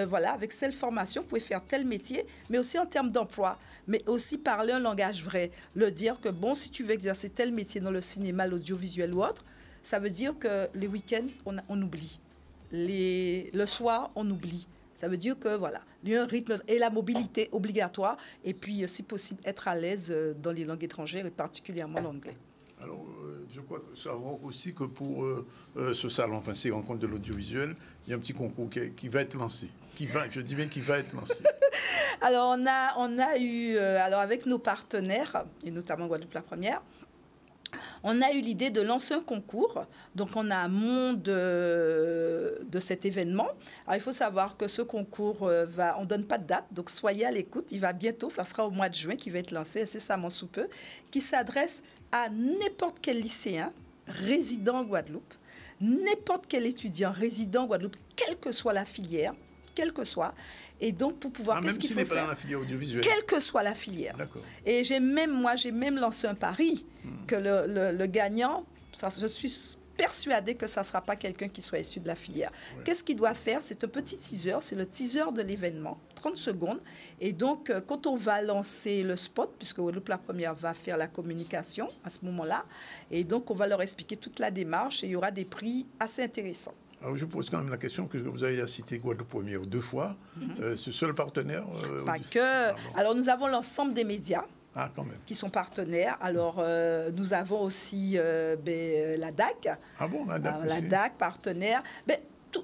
Voilà, avec cette formation, vous pouvez faire tel métier, mais aussi en termes d'emploi, mais aussi parler un langage vrai. Le dire que, bon, si tu veux exercer tel métier dans le cinéma, l'audiovisuel ou autre, ça veut dire que les week-ends, on oublie. Le soir, on oublie. Ça veut dire que, voilà, il y a un rythme et la mobilité obligatoire, et puis, si possible, être à l'aise dans les langues étrangères, et particulièrement l'anglais. Alors, je crois que savoir aussi que pour ce salon, enfin ces rencontres de l'audiovisuel, il y a un petit concours qui va être lancé. Je dis bien qui va être lancé. Alors, on a eu, alors avec nos partenaires, et notamment Guadeloupe la Première, on a eu l'idée de lancer un concours. Donc, on a un monde de cet événement. Alors, il faut savoir que ce concours, on ne donne pas de date. Donc, soyez à l'écoute. Il va bientôt, ça sera au mois de juin, qui va être lancé incessamment sous peu, qui s'adresse à n'importe quel lycéen résident en Guadeloupe, n'importe quel étudiant résident en Guadeloupe, quelle que soit la filière, quelle que soit. Et donc, pour pouvoir... Même s'il n'est pas dans la filière audiovisuelle. Quelle que soit la filière. D'accord. Et j'ai même lancé un pari que le gagnant, je suis persuadée que ça ne sera pas quelqu'un qui soit issu de la filière. Ouais. Qu'est-ce qu'il doit faire? C'est un petit teaser, c'est le teaser de l'événement, 30 secondes. Et donc, quand on va lancer le spot, puisque Guadeloupe la Première va faire la communication à ce moment-là, et donc on va leur expliquer toute la démarche et il y aura des prix assez intéressants. Alors, je pose quand même la question, que vous avez cité Guadeloupe Première 2 fois. Ce seul partenaire pas que. Alors, nous avons l'ensemble des médias qui sont partenaires. Alors, nous avons aussi la DAC. Ah bon, la DAC la DAC, partenaire.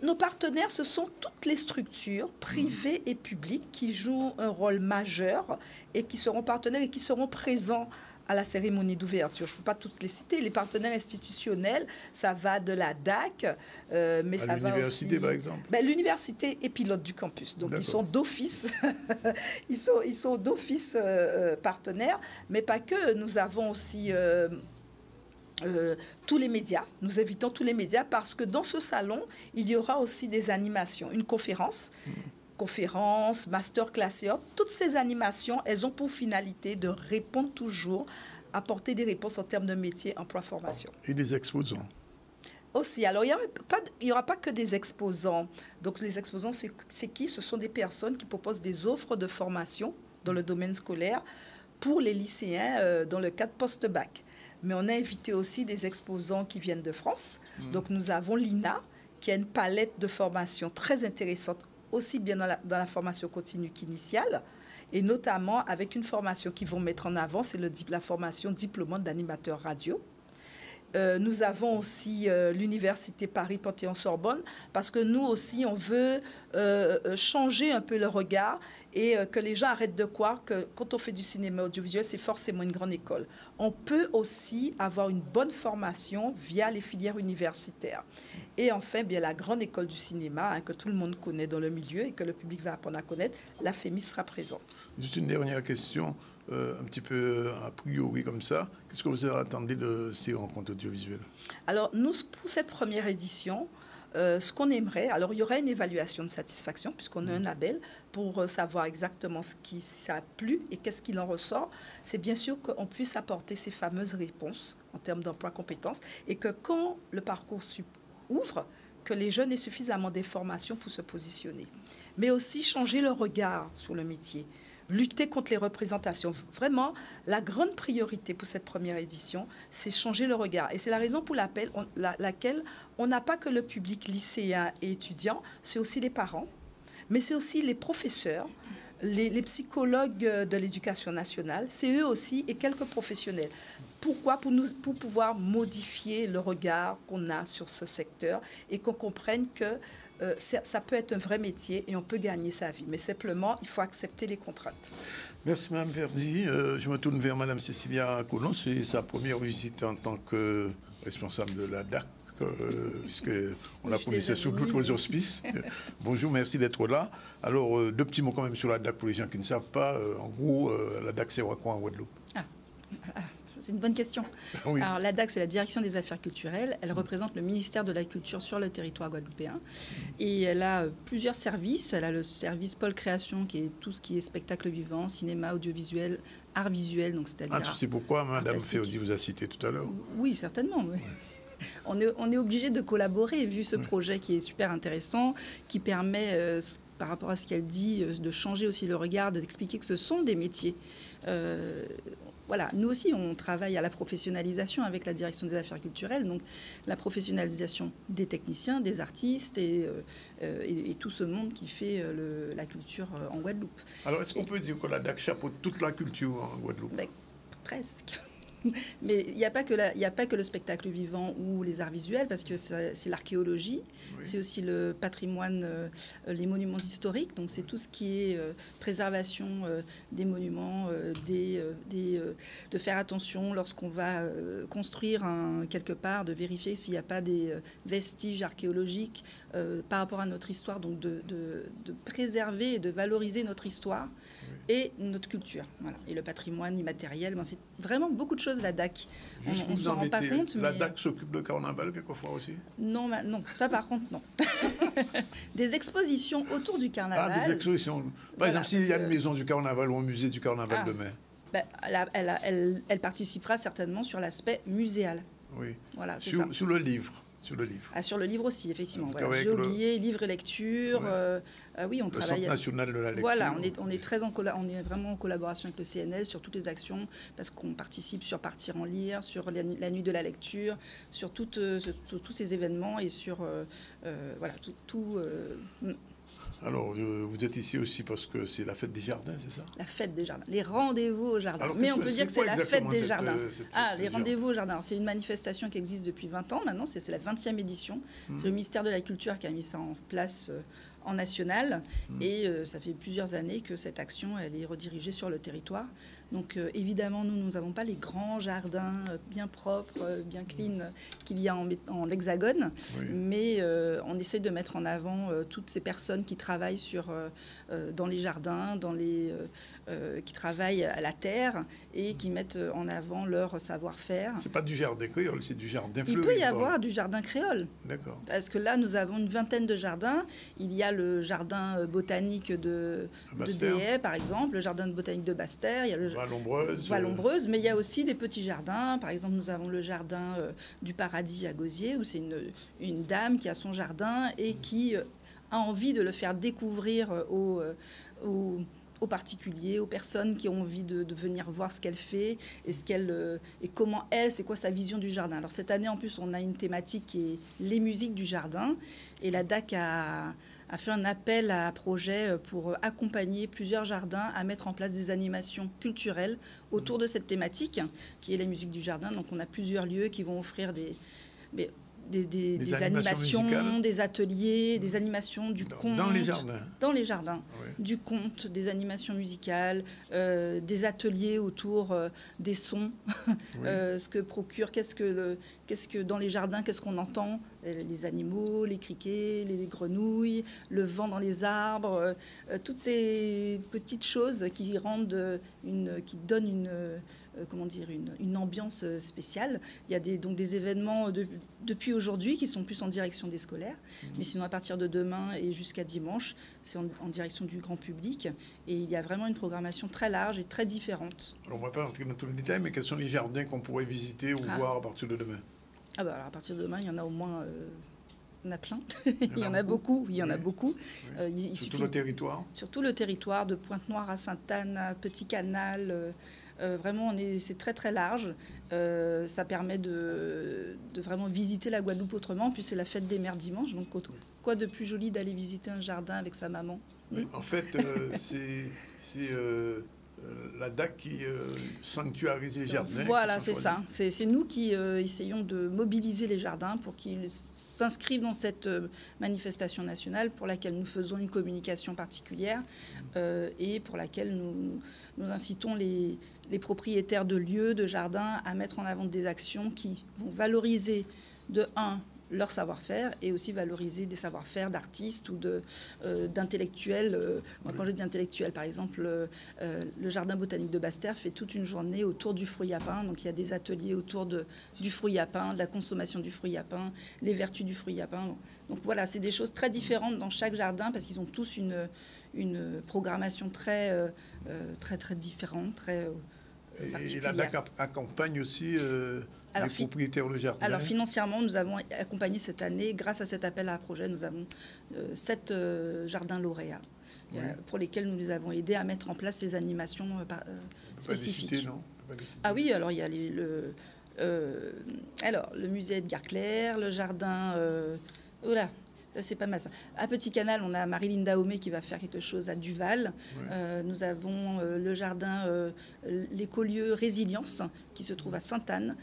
Nos partenaires, ce sont toutes les structures privées et publiques qui jouent un rôle majeur et qui seront partenaires et qui seront présents à la cérémonie d'ouverture. Je ne peux pas toutes les citer. Les partenaires institutionnels, ça va de la DAC, mais ça va aussi... L'université, par exemple. L'université est pilote du campus. Donc, ils sont d'office. ils sont d'office partenaires, mais pas que. Nous avons aussi... tous les médias, nous invitons tous les médias parce que dans ce salon, il y aura aussi des animations, une conférence, masterclass et autres. Toutes ces animations, elles ont pour finalité de répondre toujours, apporter des réponses en termes de métier, emploi, formation. Et des exposants. Aussi, alors il n'y aura pas que des exposants. Donc les exposants, c'est qui? Ce sont des personnes qui proposent des offres de formation dans le domaine scolaire pour les lycéens dans le cadre post-bac. mais on a invité aussi des exposants qui viennent de France. Donc nous avons l'INA, qui a une palette de formations très intéressante, aussi bien dans la formation continue qu'initiale, et notamment avec une formation qu'ils vont mettre en avant, c'est la formation diplômante d'animateur radio. Nous avons aussi l'Université Paris-Panthéon-Sorbonne, parce que nous aussi, on veut changer un peu le regard et que les gens arrêtent de croire que quand on fait du cinéma audiovisuel, c'est forcément une grande école. On peut aussi avoir une bonne formation via les filières universitaires. Et enfin, bien, la grande école du cinéma, que tout le monde connaît dans le milieu et que le public va apprendre à connaître, la FEMIS sera présente. Juste une dernière question. Un petit peu a priori comme ça. Qu'est-ce que vous attendez de ces rencontres audiovisuelles? Alors, nous, pour cette première édition, ce qu'on aimerait, alors il y aura une évaluation de satisfaction, puisqu'on a un label, pour savoir exactement ce qui ça a plu et qu'est-ce qu'il en ressort. C'est bien sûr qu'on puisse apporter ces fameuses réponses en termes d'emploi-compétences et que quand le parcours ouvre, que les jeunes aient suffisamment d'informations pour se positionner. Mais aussi changer le regard sur le métier. Lutter contre les représentations. Vraiment, la grande priorité pour cette première édition, c'est changer le regard. Et c'est la raison pour laquelle on n'a pas que le public lycéen et étudiant, c'est aussi les parents, mais c'est aussi les professeurs, les psychologues de l'éducation nationale, c'est eux aussi et quelques professionnels. Pourquoi? Pour pouvoir modifier le regard qu'on a sur ce secteur et qu'on comprenne que ça peut être un vrai métier et on peut gagner sa vie. Mais simplement, il faut accepter les contraintes. Merci Mme Verdi. Je me tourne vers Mme Cécilia Colon. C'est sa première visite en tant que responsable de la DAC, puisqu'on la connaissait sous d'autres auspices. Bonjour, merci d'être là. Alors, deux petits mots quand même sur la DAC pour les gens qui ne savent pas. En gros, la DAC, c'est quoi en Guadeloupe? C'est une bonne question. Oui. Alors, la DAC, c'est la Direction des Affaires culturelles. Elle représente le ministère de la Culture sur le territoire guadeloupéen. Et elle a plusieurs services. Elle a le service Pôle Création, qui est tout ce qui est spectacle vivant, cinéma, audiovisuel, art visuel. Donc, c'est-à-dire c'est pourquoi Mme Féodi vous a cité tout à l'heure. Oui, certainement. Oui. On est obligé de collaborer, vu ce projet qui est super intéressant, qui permet, par rapport à ce qu'elle dit, de changer aussi le regard, d'expliquer que ce sont des métiers. Voilà, nous aussi, on travaille à la professionnalisation avec la Direction des Affaires culturelles, donc la professionnalisation des techniciens, des artistes et tout ce monde qui fait la culture en Guadeloupe. Alors, est-ce qu'on peut dire que la DAC chapeaute toute la culture en Guadeloupe? Presque. Mais il n'y a pas que le spectacle vivant ou les arts visuels, parce que c'est l'archéologie, c'est aussi le patrimoine, les monuments historiques, donc c'est tout ce qui est préservation des monuments, de faire attention lorsqu'on va construire quelque part, de vérifier s'il n'y a pas des vestiges archéologiques par rapport à notre histoire, donc de préserver et de valoriser notre histoire et notre culture. Voilà. Et le patrimoine immatériel, c'est vraiment beaucoup de choses, la DAC. On ne s'en rend pas compte. La DAC s'occupe de carnaval quelquefois aussi? Non, ça par contre, non. Des expositions autour du carnaval. Ah, des expositions. Par exemple, s'il y a une maison du carnaval ou un musée du carnaval demain. Elle participera certainement sur l'aspect muséal. Oui. Voilà, sur le livre. Sur le livre. Sur le livre aussi, effectivement. Voilà. J'ai oublié, livre et lecture. Oui, on travaille. Le Centre national de la lecture. Voilà, on est vraiment en collaboration avec le CNL sur toutes les actions, parce qu'on participe sur Partir en lire, sur la nuit de la lecture, sur tous ces événements et sur tout. Alors, vous êtes ici aussi parce que c'est la fête des jardins, c'est ça? La fête des jardins, les rendez-vous au jardin. Mais on peut dire que c'est la fête des jardins. Les rendez-vous au jardin. C'est une manifestation qui existe depuis 20 ans maintenant, c'est la 20e édition. C'est le ministère de la Culture qui a mis ça en place en national. Et ça fait plusieurs années que cette action, elle est redirigée sur le territoire. Donc évidemment, nous n'avons pas les grands jardins bien propres, bien clean qu'il y a en Hexagone, mais on essaie de mettre en avant toutes ces personnes qui travaillent dans les jardins, qui travaillent à la terre et qui mettent en avant leur savoir-faire. C'est pas du jardin créole, c'est du jardin fleuri. Il peut y avoir du jardin créole. D'accord. Parce que là, nous avons une vingtaine de jardins. Il y a le jardin botanique de Déhay, par exemple, le jardin botanique de Basse-Terre, il y a le Val-Ombreuse, mais il y a aussi des petits jardins. Par exemple, nous avons le jardin du Paradis à Gosier, où c'est une dame qui a son jardin et qui a envie de le faire découvrir aux aux particuliers, aux personnes qui ont envie de venir voir ce qu'elle fait et comment c'est quoi sa vision du jardin. Alors cette année, en plus, on a une thématique qui est les musiques du jardin. Et la DAC a fait un appel à projet pour accompagner plusieurs jardins à mettre en place des animations culturelles autour de cette thématique, qui est les musiques du jardin. Donc on a plusieurs lieux qui vont offrir des animations, des ateliers, des animations, du conte. Dans les jardins. Dans les jardins. Oui. Du conte, des animations musicales, des ateliers autour des sons. Oui. Ce que procure, qu'est-ce que dans les jardins, qu'est-ce qu'on entend? Les animaux, les criquets, les grenouilles, le vent dans les arbres, toutes ces petites choses qui rendent qui donnent une ambiance spéciale. Il y a donc des événements depuis aujourd'hui qui sont plus en direction des scolaires, mais sinon à partir de demain et jusqu'à dimanche, c'est en direction du grand public. Et il y a vraiment une programmation très large et très différente. Alors, on ne va pas entrer dans tous les détails, mais quels sont les jardins qu'on pourrait visiter ou voir à partir de demain? Alors à partir de demain, il y en a au moins... Il y en a plein, il y en a beaucoup, il y en a beaucoup. Oui. Sur tout le territoire? Sur tout le territoire, de Pointe-Noire à Sainte-Anne, à Petit Canal. Vraiment, c'est très très large. Ça permet de vraiment visiter la Guadeloupe autrement. Puis c'est la fête des mères dimanche. Donc quoi de plus joli d'aller visiter un jardin avec sa maman? Oui, en fait, c'est la DAC qui sanctuarise les jardins. Voilà, c'est ça. C'est nous qui essayons de mobiliser les jardins pour qu'ils s'inscrivent dans cette manifestation nationale pour laquelle nous faisons une communication particulière et pour laquelle nous incitons les propriétaires de lieux, de jardins à mettre en avant des actions qui vont valoriser leur savoir-faire et aussi valoriser des savoir-faire d'artistes ou d'intellectuels. Quand je dis intellectuels, par exemple, le Jardin botanique de Basse-Terre fait toute une journée autour du fruit à pain. Donc il y a des ateliers autour du fruit à pain, de la consommation du fruit à pain, les vertus du fruit à pain. Donc voilà, c'est des choses très différentes dans chaque jardin parce qu'ils ont tous une programmation très différente, très et la DAC accompagne aussi les propriétaires de jardin. Alors financièrement, nous avons accompagné cette année, grâce à cet appel à projet, nous avons 7 jardins lauréats pour lesquels nous les avons aidés à mettre en place ces animations spécifiques. Pas les citer, non? Ah oui, alors il y a le musée Edgar Clair, le jardin... voilà. C'est pas mal ça. À Petit Canal, on a Marilyn Dahomey qui va faire quelque chose à Duval. Ouais. Nous avons le jardin l'écolieu Résilience qui se trouve à Sainte-Anne,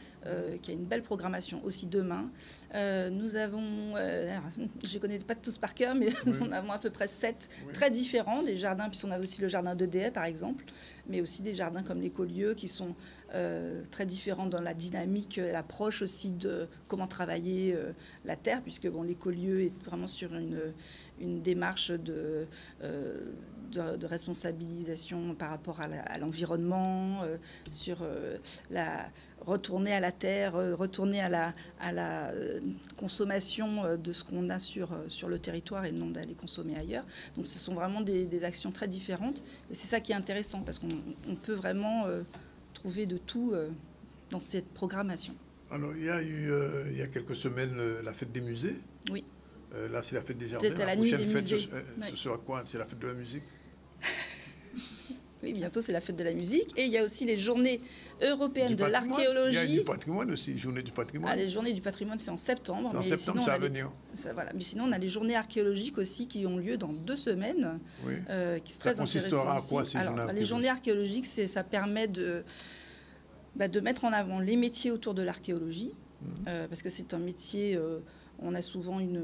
qui a une belle programmation aussi demain. Nous avons, je ne connais pas tous par cœur, mais nous en avons à peu près 7 très différents des jardins. Puis on a aussi le jardin de Déhay, par exemple, mais aussi des jardins comme l'écolieu qui sont très différents dans la dynamique, l'approche aussi de comment travailler la terre, puisque l'écolieu est vraiment sur une démarche de responsabilisation par rapport à l'environnement, sur retourner à la terre, retourner à la consommation de ce qu'on a sur le territoire et non d'aller consommer ailleurs. Donc ce sont vraiment des actions très différentes. Et c'est ça qui est intéressant parce qu'on peut vraiment trouver de tout dans cette programmation. Alors il y a eu il y a quelques semaines la fête des musées. Oui. Là, c'est la fête des jardins. Peut-être la nuit des musées. Ce sera quoi? C'est la fête de la musique? Oui, bientôt, c'est la fête de la musique. Et il y a aussi les journées européennes de l'archéologie. Il y a du patrimoine aussi, journée du patrimoine. Les journées du patrimoine, c'est en septembre. C'est en septembre, ça va venir. Voilà. Mais sinon, on a les journées archéologiques aussi qui ont lieu dans 2 semaines. Oui. Qui sont très intéressantes. Ça consistera à quoi, ces journées archéologiques? Les journées archéologiques, ça permet de mettre en avant les métiers autour de l'archéologie. Parce que c'est un métier... on a souvent une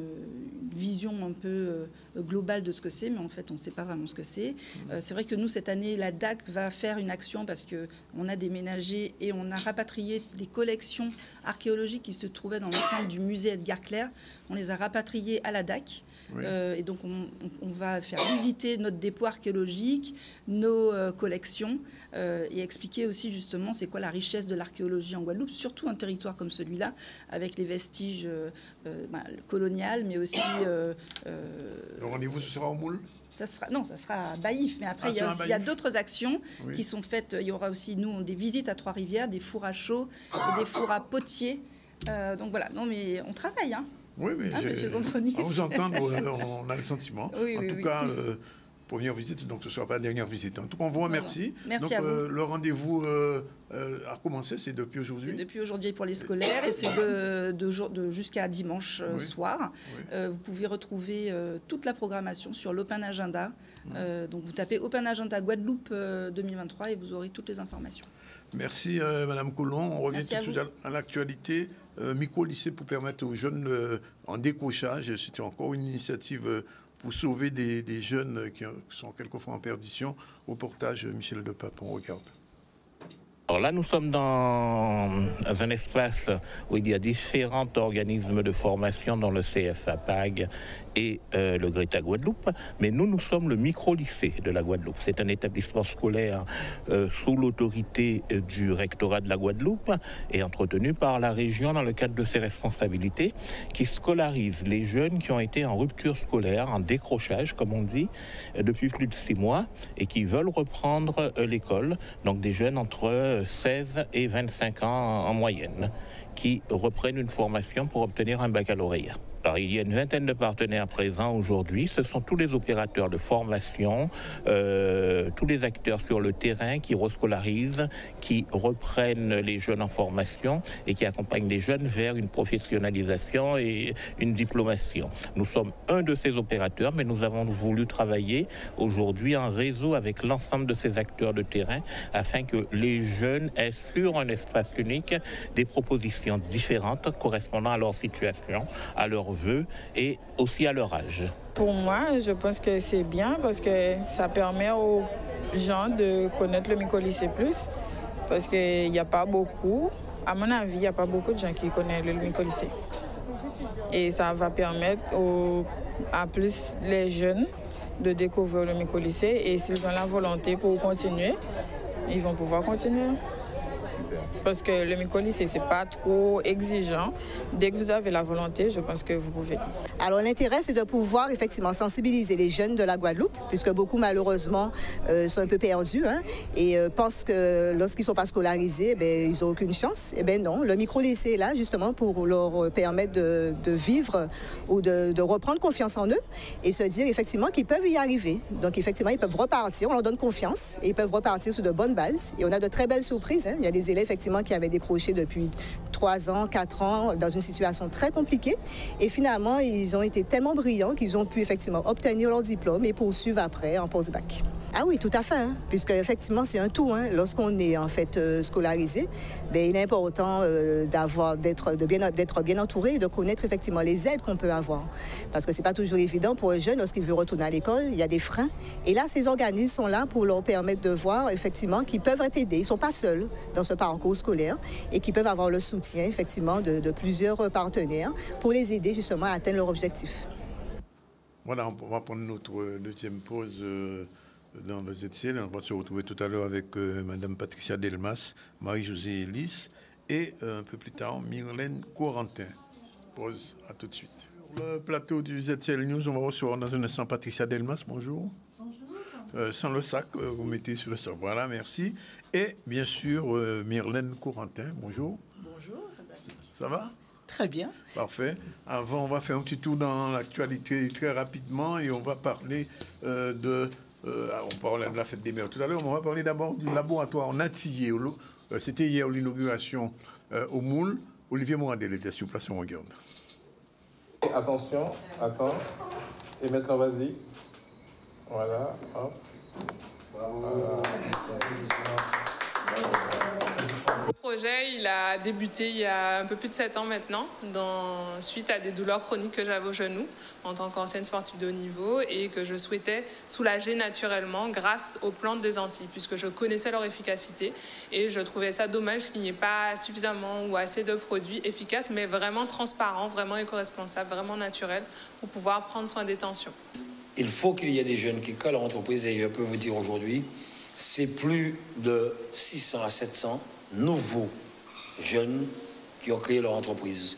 vision un peu globale de ce que c'est, mais en fait, on ne sait pas vraiment ce que c'est. C'est vrai que nous, cette année, la DAC va faire une action parce qu'on a déménagé et on a rapatrié les collections archéologiques qui se trouvaient dans l'enceinte du musée Edgar Clair. On les a rapatriées à la DAC. Oui. Et donc, on va faire visiter notre dépôt archéologique, nos collections, et expliquer aussi justement c'est quoi la richesse de l'archéologie en Guadeloupe, surtout un territoire comme celui-là, avec les vestiges coloniaux, mais aussi... Le rendez-vous, ce sera au Moule? Ça sera à Baïf, mais après, il y a d'autres actions qui sont faites. Il y aura aussi, nous, des visites à Trois-Rivières, des fours à chaud et des fours à potier. Donc voilà, non mais on travaille, hein. Oui, mais monsieur Zantronis. À vous entendre, on a le sentiment. Oui, en tout cas, première visite, donc ce ne sera pas la dernière visite. En tout cas, on vous remercie. Merci donc, à vous. Le rendez-vous a commencé, c'est depuis aujourd'hui? C'est depuis aujourd'hui pour les scolaires et c'est jusqu'à dimanche soir. Oui. Vous pouvez retrouver toute la programmation sur l'Open Agenda. Donc vous tapez Open Agenda Guadeloupe 2023 et vous aurez toutes les informations. Merci Madame Colomb. On revient tout de suite à l'actualité. Micro-lycée pour permettre aux jeunes en décrochage. C'était encore une initiative pour sauver des jeunes qui sont quelquefois en perdition. Au portage, Michel Depape, on regarde. Alors là, nous sommes dans un espace où il y a différents organismes de formation dans le CFA PAG et le Greta Guadeloupe, mais nous sommes le micro-lycée de la Guadeloupe. C'est un établissement scolaire sous l'autorité du rectorat de la Guadeloupe et entretenu par la région dans le cadre de ses responsabilités, qui scolarise les jeunes qui ont été en rupture scolaire, en décrochage, comme on dit, depuis plus de 6 mois et qui veulent reprendre l'école, donc des jeunes entre 16 et 25 ans en moyenne, qui reprennent une formation pour obtenir un baccalauréat. Alors, il y a une vingtaine de partenaires présents aujourd'hui. Ce sont tous les opérateurs de formation, tous les acteurs sur le terrain qui rescolarisent, qui reprennent les jeunes en formation et qui accompagnent les jeunes vers une professionnalisation et une diplomation. Nous sommes un de ces opérateurs, mais nous avons voulu travailler aujourd'hui en réseau avec l'ensemble de ces acteurs de terrain afin que les jeunes aient sur un espace unique des propositions différentes correspondant à leur situation, à leurs vœux et aussi à leur âge. Pour moi, je pense que c'est bien parce que ça permet aux gens de connaître le micro-lycée plus parce qu'il n'y a pas beaucoup, à mon avis, il n'y a pas beaucoup de gens qui connaissent le micro-lycée. Et ça va permettre à plus les jeunes de découvrir le micro-lycée et s'ils ont la volonté pour continuer, ils vont pouvoir continuer. Parce que le micro-lycée, ce n'est pas trop exigeant. Dès que vous avez la volonté, je pense que vous pouvez. Alors l'intérêt, c'est de pouvoir effectivement sensibiliser les jeunes de la Guadeloupe, puisque beaucoup malheureusement sont un peu perdus et pensent que lorsqu'ils ne sont pas scolarisés, ils n'ont aucune chance. Eh bien non, le micro-lycée est là justement pour leur permettre de vivre ou de reprendre confiance en eux et se dire effectivement qu'ils peuvent y arriver. Donc effectivement, ils peuvent repartir, on leur donne confiance et ils peuvent repartir sur de bonnes bases. Et on a de très belles surprises. Il y a des élèves effectivement qui avaient décroché depuis 3 ans, 4 ans dans une situation très compliquée. Et finalement, ils ont été tellement brillants qu'ils ont pu effectivement obtenir leur diplôme et poursuivre après en post-bac. Ah oui, tout à fait, puisque effectivement c'est un tout. Lorsqu'on est en fait scolarisé, il est important d'être bien entouré et de connaître effectivement les aides qu'on peut avoir. Parce que c'est pas toujours évident pour un jeune lorsqu'il veut retourner à l'école, il y a des freins. Et là, ces organismes sont là pour leur permettre de voir effectivement qu'ils peuvent être aidés. Ils ne sont pas seuls dans ce parcours scolaire et qu'ils peuvent avoir le soutien effectivement de plusieurs partenaires pour les aider justement à atteindre leur objectif. Voilà, on va prendre notre deuxième pause dans le ZCL. On va se retrouver tout à l'heure avec Mme Patricia Delmas, Marie-Josée Ellis et un peu plus tard, Myrlène Corentin. Pause, à tout de suite. Sur le plateau du ZCL News, on va recevoir dans un instant Patricia Delmas. Bonjour. Bonjour. Sans le sac, vous mettez sur le sac. Voilà, merci. Et bien sûr, Myrlène Corentin. Bonjour. Bonjour. Ça va? Très bien. Parfait. Avant, on va faire un petit tour dans l'actualité très rapidement et on va parler on parlait de la fête des mères tout à l'heure, mais on va parler d'abord du laboratoire Natillé. C'était hier l'inauguration au Moule. Olivier Morandel était sur place, on regarde. Attention, attends. Et maintenant, vas-y. Voilà, hop. Bravo. Le projet, il a débuté il y a un peu plus de 7 ans maintenant, suite à des douleurs chroniques que j'avais au genou en tant qu'ancienne sportive de haut niveau et que je souhaitais soulager naturellement grâce aux plantes des Antilles, puisque je connaissais leur efficacité et je trouvais ça dommage qu'il n'y ait pas suffisamment ou assez de produits efficaces, mais vraiment transparents, vraiment éco-responsables, vraiment naturels pour pouvoir prendre soin des tensions. Il faut qu'il y ait des jeunes qui collent à l'entreprise et je peux vous dire aujourd'hui, c'est plus de 600 à 700 nouveaux jeunes qui ont créé leur entreprise.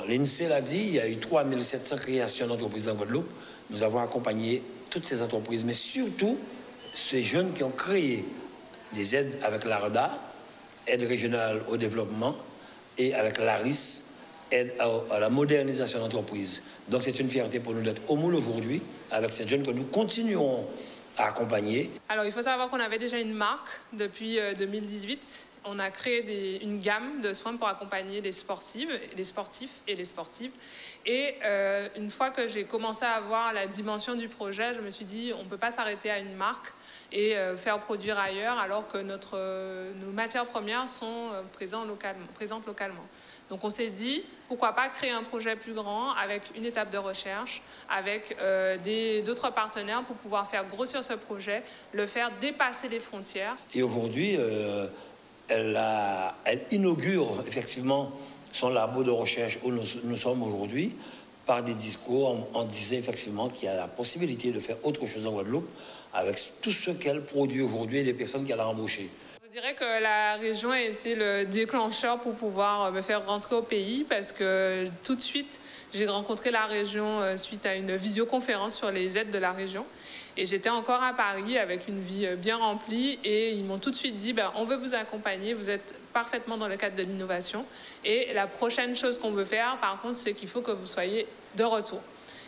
L'INSEE l'a dit, il y a eu 3700 créations d'entreprises en Guadeloupe. Nous avons accompagné toutes ces entreprises, mais surtout ces jeunes qui ont créé des aides avec l'ARDA, aide régionale au développement, et avec l'ARIS, aide à la modernisation de l'entreprise. Donc c'est une fierté pour nous d'être au Moule aujourd'hui avec ces jeunes que nous continuerons à accompagner. Alors il faut savoir qu'on avait déjà une marque depuis 2018. On a créé une gamme de soins pour accompagner les sportifs et les sportives. Et une fois que j'ai commencé à voir la dimension du projet, je me suis dit on ne peut pas s'arrêter à une marque et faire produire ailleurs alors que nos matières premières sont présentes localement. Donc on s'est dit, pourquoi pas créer un projet plus grand avec une étape de recherche, avec d'autres partenaires pour pouvoir faire grossir ce projet, le faire dépasser les frontières. Et aujourd'hui, elle inaugure effectivement son labo de recherche où nous sommes aujourd'hui par des discours. On disait effectivement qu'il y a la possibilité de faire autre chose en Guadeloupe avec tout ce qu'elle produit aujourd'hui et les personnes qu'elle a embauchées. Je dirais que la région a été le déclencheur pour pouvoir me faire rentrer au pays parce que tout de suite, j'ai rencontré la région suite à une visioconférence sur les aides de la région. Et j'étais encore à Paris avec une vie bien remplie et ils m'ont tout de suite dit on veut vous accompagner, vous êtes parfaitement dans le cadre de l'innovation. Et la prochaine chose qu'on veut faire, par contre, c'est qu'il faut que vous soyez de retour.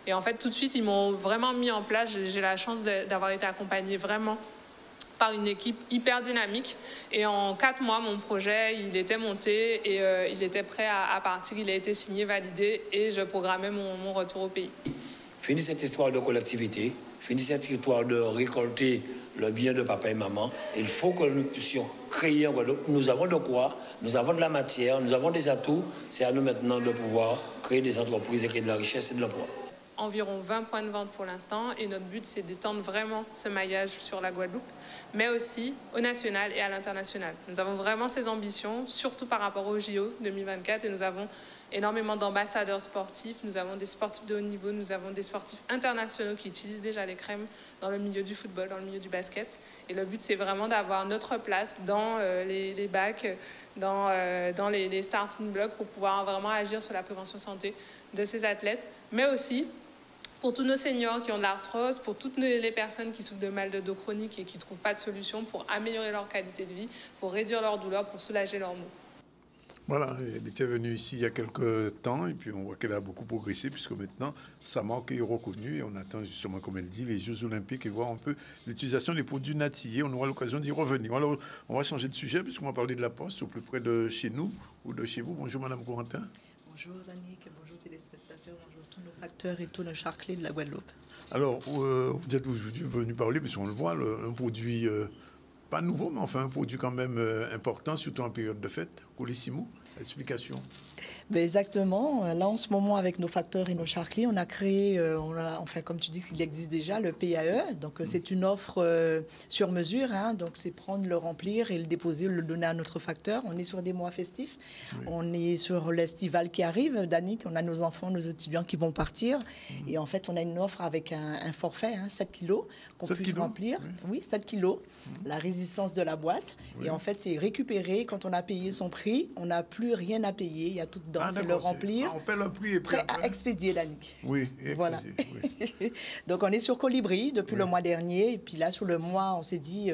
Et en fait, tout de suite, ils m'ont vraiment mis en place. J'ai la chance d'avoir été accompagnée vraiment par une équipe hyper dynamique. Et en 4 mois, mon projet, il était monté et il était prêt à partir. Il a été signé, validé et je programmais mon retour au pays. Fini cette histoire de collectivité, fini cette histoire de récolter le bien de papa et maman. Il faut que nous puissions créer en Guadeloupe. Nous avons de quoi, nous avons de la matière, nous avons des atouts. C'est à nous maintenant de pouvoir créer des entreprises et créer de la richesse et de l'emploi. Environ 20 points de vente pour l'instant et notre but c'est d'étendre vraiment ce maillage sur la Guadeloupe, mais aussi au national et à l'international. Nous avons vraiment ces ambitions, surtout par rapport au JO 2024 et nous avons énormément d'ambassadeurs sportifs, nous avons des sportifs de haut niveau, nous avons des sportifs internationaux qui utilisent déjà les crèmes dans le milieu du football, dans le milieu du basket et le but c'est vraiment d'avoir notre place dans les bacs, dans les starting blocks pour pouvoir vraiment agir sur la prévention santé de ces athlètes, mais aussi pour tous nos seniors qui ont de l'arthrose, pour toutes les personnes qui souffrent de mal de dos chronique et qui ne trouvent pas de solution, pour améliorer leur qualité de vie, pour réduire leur douleur, pour soulager leurs maux. Voilà, elle était venue ici il y a quelques temps et puis on voit qu'elle a beaucoup progressé puisque maintenant sa marque est reconnue et on attend justement, comme elle dit, les Jeux Olympiques et voir un peu l'utilisation des produits natillés. On aura l'occasion d'y revenir. Alors, on va changer de sujet puisqu'on va parler de la Poste au plus près de chez nous ou de chez vous. Bonjour Madame Corentin. Bonjour Danick, bonjour téléspectateurs, bonjour tous nos facteurs et tous nos charclés de la Guadeloupe. Alors, vous êtes venu parler, parce qu'on le voit, un produit, pas nouveau, mais enfin un produit quand même important, surtout en période de fête, Colissimo. Explication. Ben exactement. Là, en ce moment, avec nos facteurs et nos charclés, on a créé, enfin, comme tu dis, il existe déjà le PAE. Donc, c'est une offre sur mesure. Hein, donc, c'est prendre, le remplir et le déposer, le donner à notre facteur. On est sur des mois festifs. Oui. On est sur l'estival qui arrive, Danick. On a nos enfants, nos étudiants qui vont partir. Et en fait, on a une offre avec un forfait, 7 kilos, qu'on puisse remplir. Oui, 7 kilos. La résistance de la boîte. Oui. Et en fait, c'est récupéré. Quand on a payé son prix, on n'a plus rien à payer. Il y a tout dedans. C'est le remplir. On paie le prix et prêt à expédier, Danick. Oui, voilà. Oui. Donc, on est sur Colibri depuis le mois dernier. Et puis là, sur le mois, on s'est dit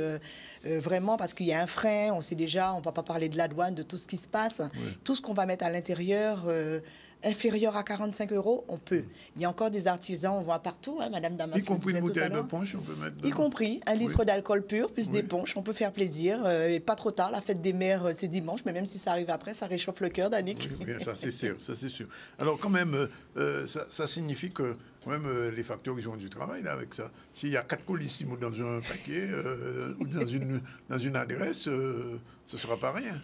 vraiment, parce qu'il y a un frein, on sait déjà, on ne va pas parler de la douane, de tout ce qui se passe. Oui. Tout ce qu'on va mettre à l'intérieur... inférieur à 45 €, on peut. Il y a encore des artisans, on voit partout, hein, Madame Damas. Y compris une bouteille de punch, on peut mettre dedans. Y compris 1 litre d'alcool pur, plus des punches, on peut faire plaisir. Et pas trop tard, la fête des mères, c'est dimanche, mais même si ça arrive après, ça réchauffe le cœur, Danick. Oui, ça c'est sûr, ça c'est sûr. Alors quand même, ça signifie que quand même les facteurs, ils ont du travail là avec ça. S'il y a 4 Colissimo dans un paquet ou dans une adresse, ce ne sera pas rien.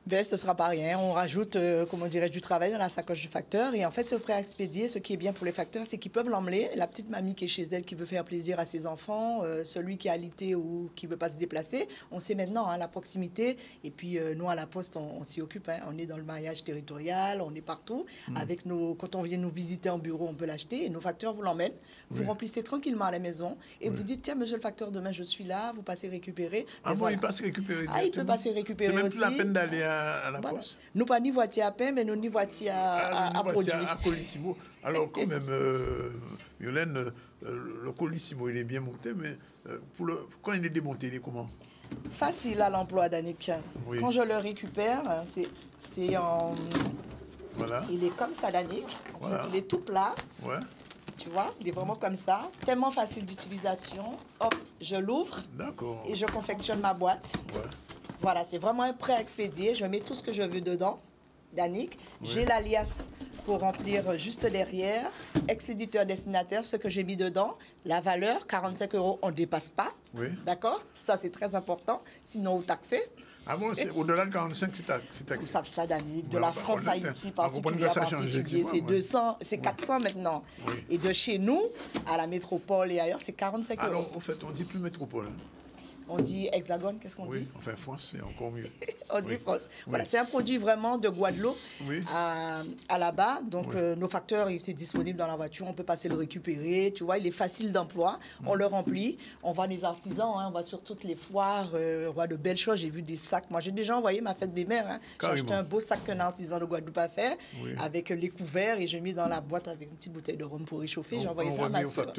Ben, ce ne sera pas rien. On rajoute, comment dirais-je, du travail dans la sacoche du facteur. Et en fait, c'est prêt à expédier. Ce qui est bien pour les facteurs, c'est qu'ils peuvent l'emmener. La petite mamie qui est chez elle, qui veut faire plaisir à ses enfants, celui qui est alité ou qui ne veut pas se déplacer. On sait maintenant la proximité. Et puis, nous, à la Poste, on s'y occupe. Hein. On est dans le maillage territorial, on est partout. Avec quand on vient nous visiter en bureau, on peut l'acheter. Et nos facteurs vous l'emmènent. Vous remplissez tranquillement à la maison. Et vous dites, tiens, monsieur le facteur, demain, je suis là. Vous passez récupérer. Ah bon, il passe récupérer. Ah, il peut passer récupérer aussi. C'est même plus la peine d'aller à la Poste. Nous pas ni voiture à pain, mais nous ni voiture à produit. À Colissimo. Alors quand même, Yolène, le Colissimo, il est bien monté, mais quand il est démonté, il est comment? Facile à l'emploi, Danick. Oui. Quand je le récupère, c'est en Voilà. Il est comme ça, Danick. En fait, il est tout plat. Ouais. Tu vois, il est vraiment comme ça. Tellement facile d'utilisation. Hop, je l'ouvre. D'accord. Et je confectionne ma boîte. Ouais. Voilà, c'est vraiment un prêt à expédier. Je mets tout ce que je veux dedans, Danick. Ouais. J'ai l'alias pour remplir juste derrière. Expéditeur, destinataire, ce que j'ai mis dedans. La valeur, 45 €, on ne dépasse pas. Oui. D'accord? Ça, c'est très important. Sinon, vous taxez. Ah bon, au-delà de 45, c'est taxé. Vous savez ça, Danick. De Ouais, la France à ici, particulier, c'est 200, c'est 400 maintenant. Oui. Et de chez nous, à la métropole et ailleurs, c'est 45 €. Alors, au fait, on ne dit plus métropole. Hein. On dit hexagone, qu'est-ce qu'on dit? Oui, enfin France, c'est encore mieux. On dit France. Voilà, c'est un produit vraiment de Guadeloupe à là-bas. Donc, nos facteurs, c'est disponible dans la voiture. On peut passer le récupérer. Tu vois, il est facile d'emploi. On le remplit. On voit des artisans. Hein, on va sur toutes les foires. On voit de belles choses. J'ai vu des sacs. Moi, j'ai déjà envoyé ma fête des mères. Hein. J'ai acheté un beau sac qu'un artisan de Guadeloupe a fait avec les couverts et j'ai mis dans la boîte avec une petite bouteille de rhum pour réchauffer. J'ai envoyé ça à ma soeur.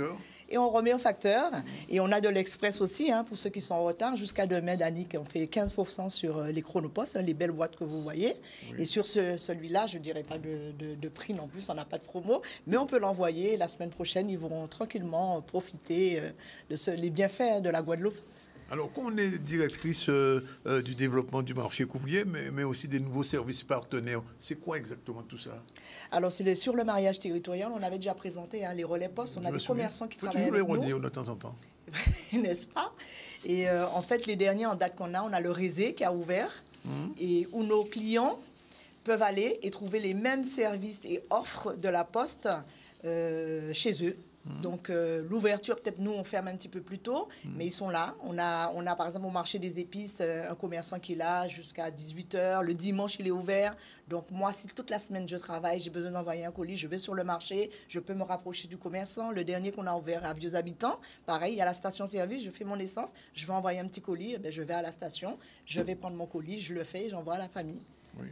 Et on remet au facteur. Et on a de l'express aussi, hein, pour ceux qui sont en retard. Jusqu'à demain, Danick, on fait 15% sur les chronopostes, les belles boîtes que vous voyez. Et sur celui-là, je ne dirais pas de prix non plus, on n'a pas de promo, mais on peut l'envoyer. La semaine prochaine, ils vont tranquillement profiter les bienfaits de la Guadeloupe. Alors, quand on est directrice du développement du marché couvrier, mais aussi des nouveaux services partenaires, c'est quoi exactement tout ça? Alors, c'est sur le mariage territorial, on avait déjà présenté les relais postes, on a des commerçants qui travaillent avec nous. Faut toujours les redire de temps en temps. N'est-ce pas? Et en fait, les derniers en date qu'on a, on a le Rézé qui a ouvert et où nos clients peuvent aller et trouver les mêmes services et offres de la Poste chez eux. Donc, l'ouverture, peut-être nous, on ferme un petit peu plus tôt, mais ils sont là. On a, par exemple, au marché des épices, un commerçant qui est là jusqu'à 18 h. Le dimanche, il est ouvert. Donc, moi, si toute la semaine, je travaille, j'ai besoin d'envoyer un colis, je vais sur le marché, je peux me rapprocher du commerçant. Le dernier qu'on a ouvert à Vieux Habitants, pareil, il y a la station-service, je fais mon essence, je vais envoyer un petit colis, je vais à la station, je vais prendre mon colis, je le fais et j'envoie à la famille. Oui.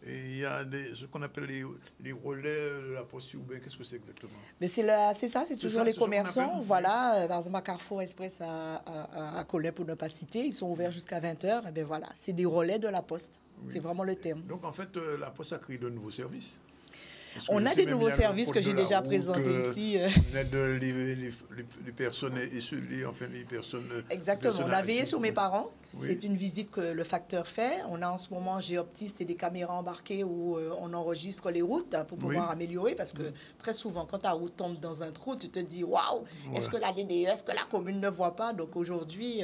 Et il y a ce qu'on appelle les relais de la Poste urbaine. Qu'est-ce que c'est exactement? Mais c'est ça, c'est toujours les commerçants. Voilà, par exemple, à Carrefour Express à Colin, pour ne pas citer, ils sont ouverts jusqu'à 20 h. Et bien voilà, c'est des relais de la Poste. Oui. C'est vraiment le terme. Donc en fait, la Poste a créé de nouveaux services. On a des nouveaux services que j'ai déjà présentés ici. On aide les personnes isolées, enfin les personnes... Exactement. On a veillé sur mes parents. Oui. C'est une visite que le facteur fait. On a en ce moment Géoptis, c'est des caméras embarquées où on enregistre les routes pour pouvoir améliorer. Parce que très souvent, quand ta route tombe dans un trou, tu te dis « Waouh, est-ce que la DDE, est-ce que la commune ne voit pas ?» Donc aujourd'hui,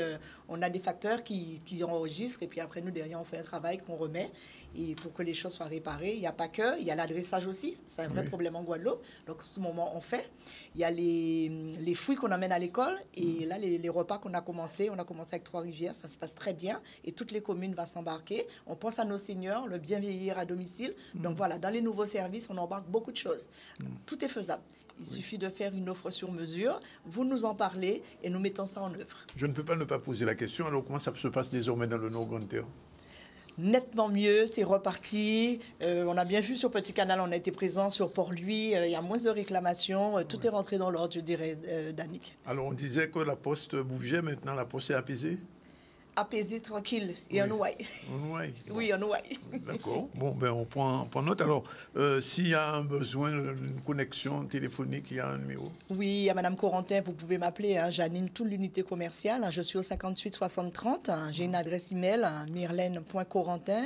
on a des facteurs qui enregistrent et puis après nous, derrière, on fait un travail qu'on remet. Et pour que les choses soient réparées, il n'y a pas que, il y a l'adressage aussi. C'est un vrai problème en Guadeloupe. Donc, en ce moment, on fait. Il y a les fruits qu'on amène à l'école. Et là, les repas qu'on a commencé, on a commencé avec Trois-Rivières. Ça se passe très bien. Et toutes les communes vont s'embarquer. On pense à nos seniors, le bien vieillir à domicile. Donc, voilà, dans les nouveaux services, on embarque beaucoup de choses. Tout est faisable. Il suffit de faire une offre sur mesure. Vous nous en parlez et nous mettons ça en œuvre. Je ne peux pas ne pas poser la question. Alors, comment ça se passe désormais dans le Nord-Grande-Terre? Nettement mieux, c'est reparti. On a bien vu sur Petit Canal, on a été présent sur Port-Louis, il y a moins de réclamations. Tout est rentré dans l'ordre, je dirais, Danick. Alors, on disait que la Poste bougeait, maintenant la Poste est apaisée? Apaisé, tranquille, et en ouaille. En ouaille. Oui, en ouaille. D'accord. Bon, ben on prend note. Alors, s'il y a un besoin d'une connexion téléphonique, il y a un numéro? Oui, à Madame Corentin, vous pouvez m'appeler. Hein, j'anime toute l'unité commerciale. Je suis au 58 60 30. J'ai une adresse email, myrlène.corentin.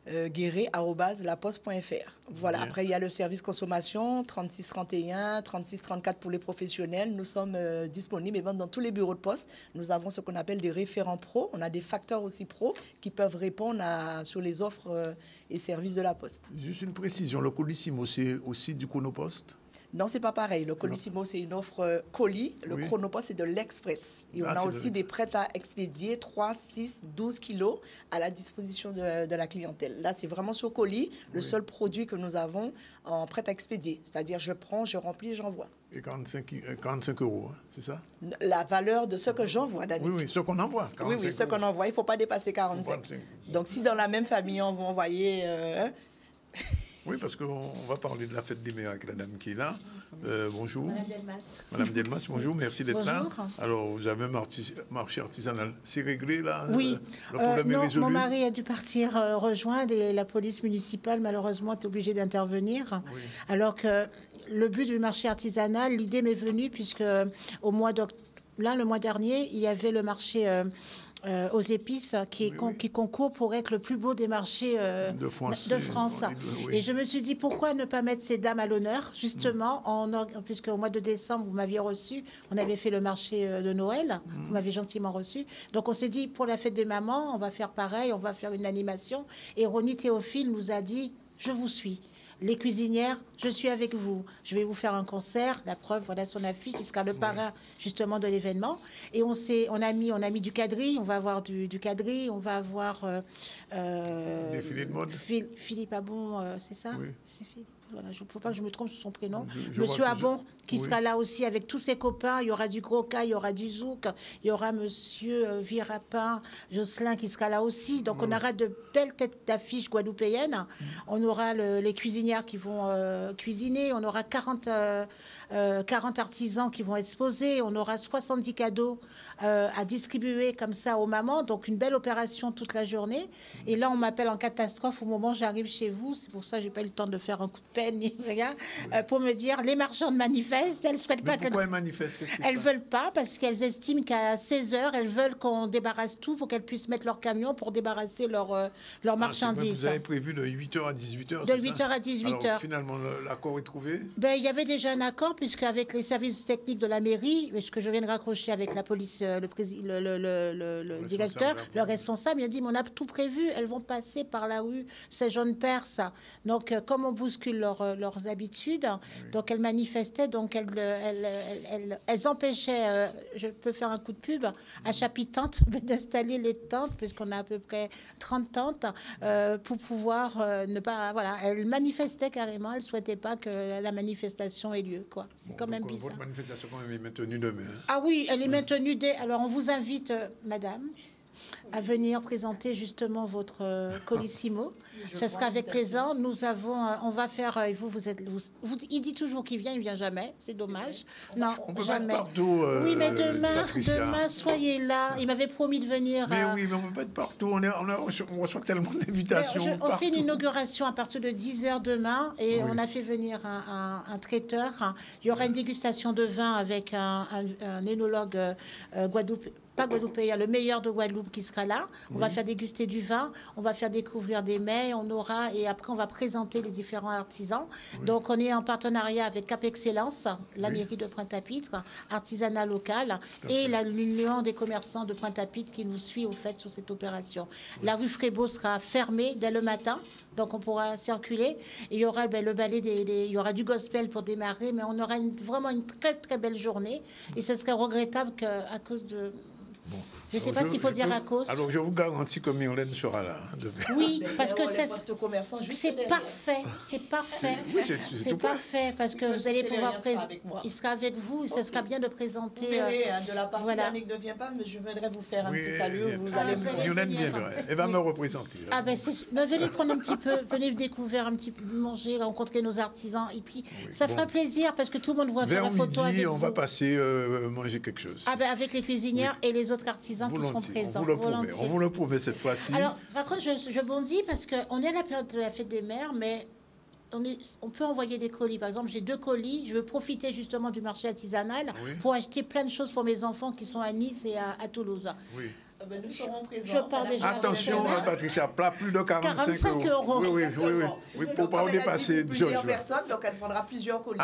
guéret@laposte.fr. Voilà. Bien. Après, il y a le service consommation, 36 31, 36 34 pour les professionnels. Nous sommes disponibles et dans tous les bureaux de poste. Nous avons ce qu'on appelle des référents pros. On a des facteurs aussi pros qui peuvent répondre sur les offres et services de la Poste. Juste une précision, le Colissimo, c'est aussi du Chronopost? Non, c'est pas pareil. Le Colissimo, c'est une offre colis. Le Chronopost, c'est de l'express. Et on a aussi des prêts à expédier, 3, 6, 12 kilos à la disposition de la clientèle. Là, c'est vraiment sur colis, le seul produit que nous avons en prêt à expédier. C'est-à-dire, je prends, je remplis et j'envoie. Et 45 euros, hein, c'est ça? La valeur de ce que j'envoie, Danick. Oui, ce qu'on envoie. Oui, ce qu'on envoie. Il ne faut pas dépasser 45. Donc, si dans la même famille, on va envoyer... Oui, parce qu'on va parler de la fête des mères avec la dame qui est là. Bonjour. Madame Delmas. Madame Delmas, bonjour, merci d'être là. Bonjour. Alors, vous avez un marché artisanal. C'est réglé, là? Oui. Le problème est non, résolu? mon mari a dû partir rejoindre et la police municipale, malheureusement, est obligée d'intervenir. Oui. Alors que le but du marché artisanal, l'idée m'est venue puisque au mois d'octobre, là, le mois dernier, il y avait le marché... aux épices qui concourt pour être le plus beau des marchés de France. Oui. Et je me suis dit, pourquoi ne pas mettre ces dames à l'honneur, justement, puisque au mois de décembre, vous m'aviez reçu, on avait fait le marché de Noël, vous m'avez gentiment reçu. Donc on s'est dit, pour la fête des mamans, on va faire pareil, on va faire une animation. Et Ronnie Théophile nous a dit, je vous suis. Les cuisinières, je suis avec vous. Je vais vous faire un concert. La preuve, voilà son affiche. Il sera le parrain, justement, de l'événement. Et on a mis du quadrille. On va avoir du quadrille. On va avoir... défilé de mode. Philippe Abon, c'est ça? Oui. C'est Philippe. Voilà, il ne faut pas que je me trompe sur son prénom. Monsieur Abon, qui sera là aussi avec tous ses copains. Il y aura du Groca, il y aura du Zouk, il y aura Monsieur Virapin, Jocelyn qui sera là aussi. Donc on aura de belles têtes d'affiches guadeloupéennes. On aura les cuisinières qui vont cuisiner. On aura 40 artisans qui vont exposer. On aura 70 cadeaux à distribuer comme ça aux mamans. Donc une belle opération toute la journée. Et là, on m'appelle en catastrophe au moment où j'arrive chez vous. C'est pour ça que je n'ai pas eu le temps de faire un coup de peine ni rien, pour me dire, les marchandes manifestent. Elles souhaitent pas. Pourquoi elles manifestent? Elles veulent pas parce qu'elles estiment qu'à 16h, elles veulent qu'on débarrasse tout pour qu'elles puissent mettre leur camion pour débarrasser leurs marchandises. Vous avez prévu de 8h à 18h? De 8h à 18h. Alors, finalement, l'accord est trouvé? Il y avait déjà un accord, puisque avec les services techniques de la mairie, ce que je viens de raccrocher avec la police, le directeur, le responsable, il a dit, mais on a tout prévu, elles vont passer par la rue Saint-Jean-de-Perse. Donc, comme on bouscule leurs habitudes, donc elles manifestaient, donc elles empêchaient, je peux faire un coup de pub, à Chapitante d'installer les tentes, puisqu'on a à peu près 30 tentes, pour pouvoir ne pas... Voilà, elles manifestaient carrément, elles ne souhaitaient pas que la manifestation ait lieu, quoi. C'est quand même bizarre. Votre manifestation quand même est maintenue demain. Hein? Ah oui, elle est maintenue dès... Alors, on vous invite, madame, à venir présenter justement votre colissimo. Ça sera avec plaisir. Nous avons, on va faire. Il dit toujours qu'il vient, il vient jamais. C'est dommage. Non, on peut jamais. Pas être partout, oui, mais demain, soyez là. Il m'avait promis de venir. Mais oui, mais on peut pas être partout. On reçoit tellement d'invitations. On fait une inauguration à partir de 10h demain et on a fait venir un traiteur. Il y aura une dégustation de vin avec un énologue guadeloupéen. Pas guadeloupéen, le meilleur de Guadeloupe qui sera là. On va faire déguster du vin, on va faire découvrir des mets, et après on va présenter les différents artisans. Donc on est en partenariat avec Cap Excellence, la mairie de Pointe-à-Pitre, artisanat local, et l'Union des commerçants de Pointe-à-Pitre qui nous suit au fait sur cette opération. La rue Frébeau sera fermée dès le matin, donc on pourra circuler. Et il y aura le ballet il y aura du gospel pour démarrer, mais on aura vraiment une très très belle journée. Et ce serait regrettable qu'à cause de... Bon. Je ne sais pas s'il faut dire à cause. Alors, je vous garantis que Myrlène sera là. Oui, parce que c'est parfait. C'est parfait. Oui, c'est parfait, parce que vous allez pouvoir présenter. Il sera avec vous, et ce sera bien de présenter. Vous verrez, de la part, si Yannick ne vient pas, mais je viendrai vous faire un petit salut. Myrlène viendra. Elle va me représenter. Ah ben, venez prendre un petit peu, venez découvrir un petit peu, manger, rencontrer nos artisans. Et puis, ça fera plaisir, parce que tout le monde voit faire la photo avec vous. On va passer manger quelque chose. Ah ben, avec les cuisinières et les autres artisans qui seront présents. On vous le promet cette fois-ci. Alors, par contre, je bondis parce qu'on est à la période de la fête des mères, mais on peut envoyer des colis. Par exemple, j'ai 2 colis. Je veux profiter justement du marché artisanal pour acheter plein de choses pour mes enfants qui sont à Nice et à Toulouse. Oui. Nous serons présents. Je pars déjà. Attention, Patricia, pas plus de 45 euros. Oui, pour ne pas dépasser. Plusieurs personnes, donc elle prendra plusieurs colis.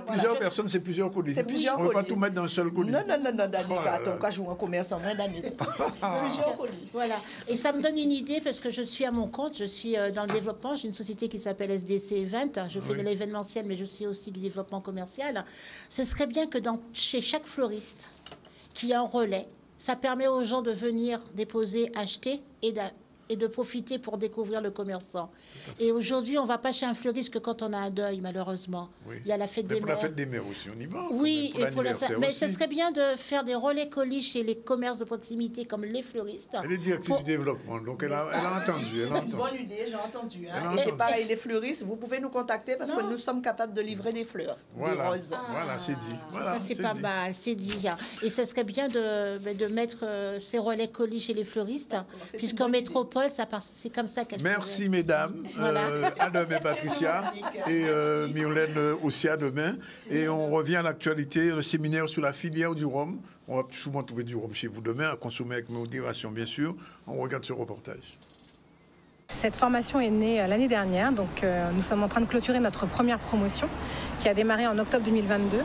Plusieurs personnes, c'est plusieurs colis. C'est plusieurs colis. On ne va pas tout mettre dans un seul colis. Non, Dani, attends, quand je joue en commerce en main, Dani. Plusieurs colis. Voilà. Et ça me donne une idée parce que je suis à mon compte, je suis dans le développement. J'ai une société qui s'appelle SDC Event. Je fais de l'événementiel, mais je suis aussi du développement commercial. Ce serait bien que chez chaque floriste, qu'il y ait un relais. Ça permet aux gens de venir déposer, acheter et et de profiter pour découvrir le commerçant. Et aujourd'hui, on ne va pas chez un fleuriste que quand on a un deuil, malheureusement. Oui. Il y a la fête des mères. Pour la fête des mères aussi, on y va. Oui, mais ce aussi. serait bien de faire des relais colis chez les commerces de proximité comme les fleuristes. Elle est directrice du développement, donc elle a entendu. C'est une bonne idée, j'ai entendu. Hein. Et c'est pareil, les fleuristes, vous pouvez nous contacter parce que nous sommes capables de livrer des fleurs, des roses. Voilà, c'est dit. Voilà, ça, c'est pas mal, c'est dit. Et ça serait bien de mettre ces relais colis chez les fleuristes, puisqu'en métropole, c'est comme ça qu'elle Merci, mesdames. Voilà. À demain, Patricia. Et Myrlène aussi à demain. Et on revient à l'actualité, le séminaire sur la filière du rhum. On va souvent trouver du rhum chez vous demain, à consommer avec modération, bien sûr. On regarde ce reportage. Cette formation est née l'année dernière, donc nous sommes en train de clôturer notre première promotion qui a démarré en octobre 2022.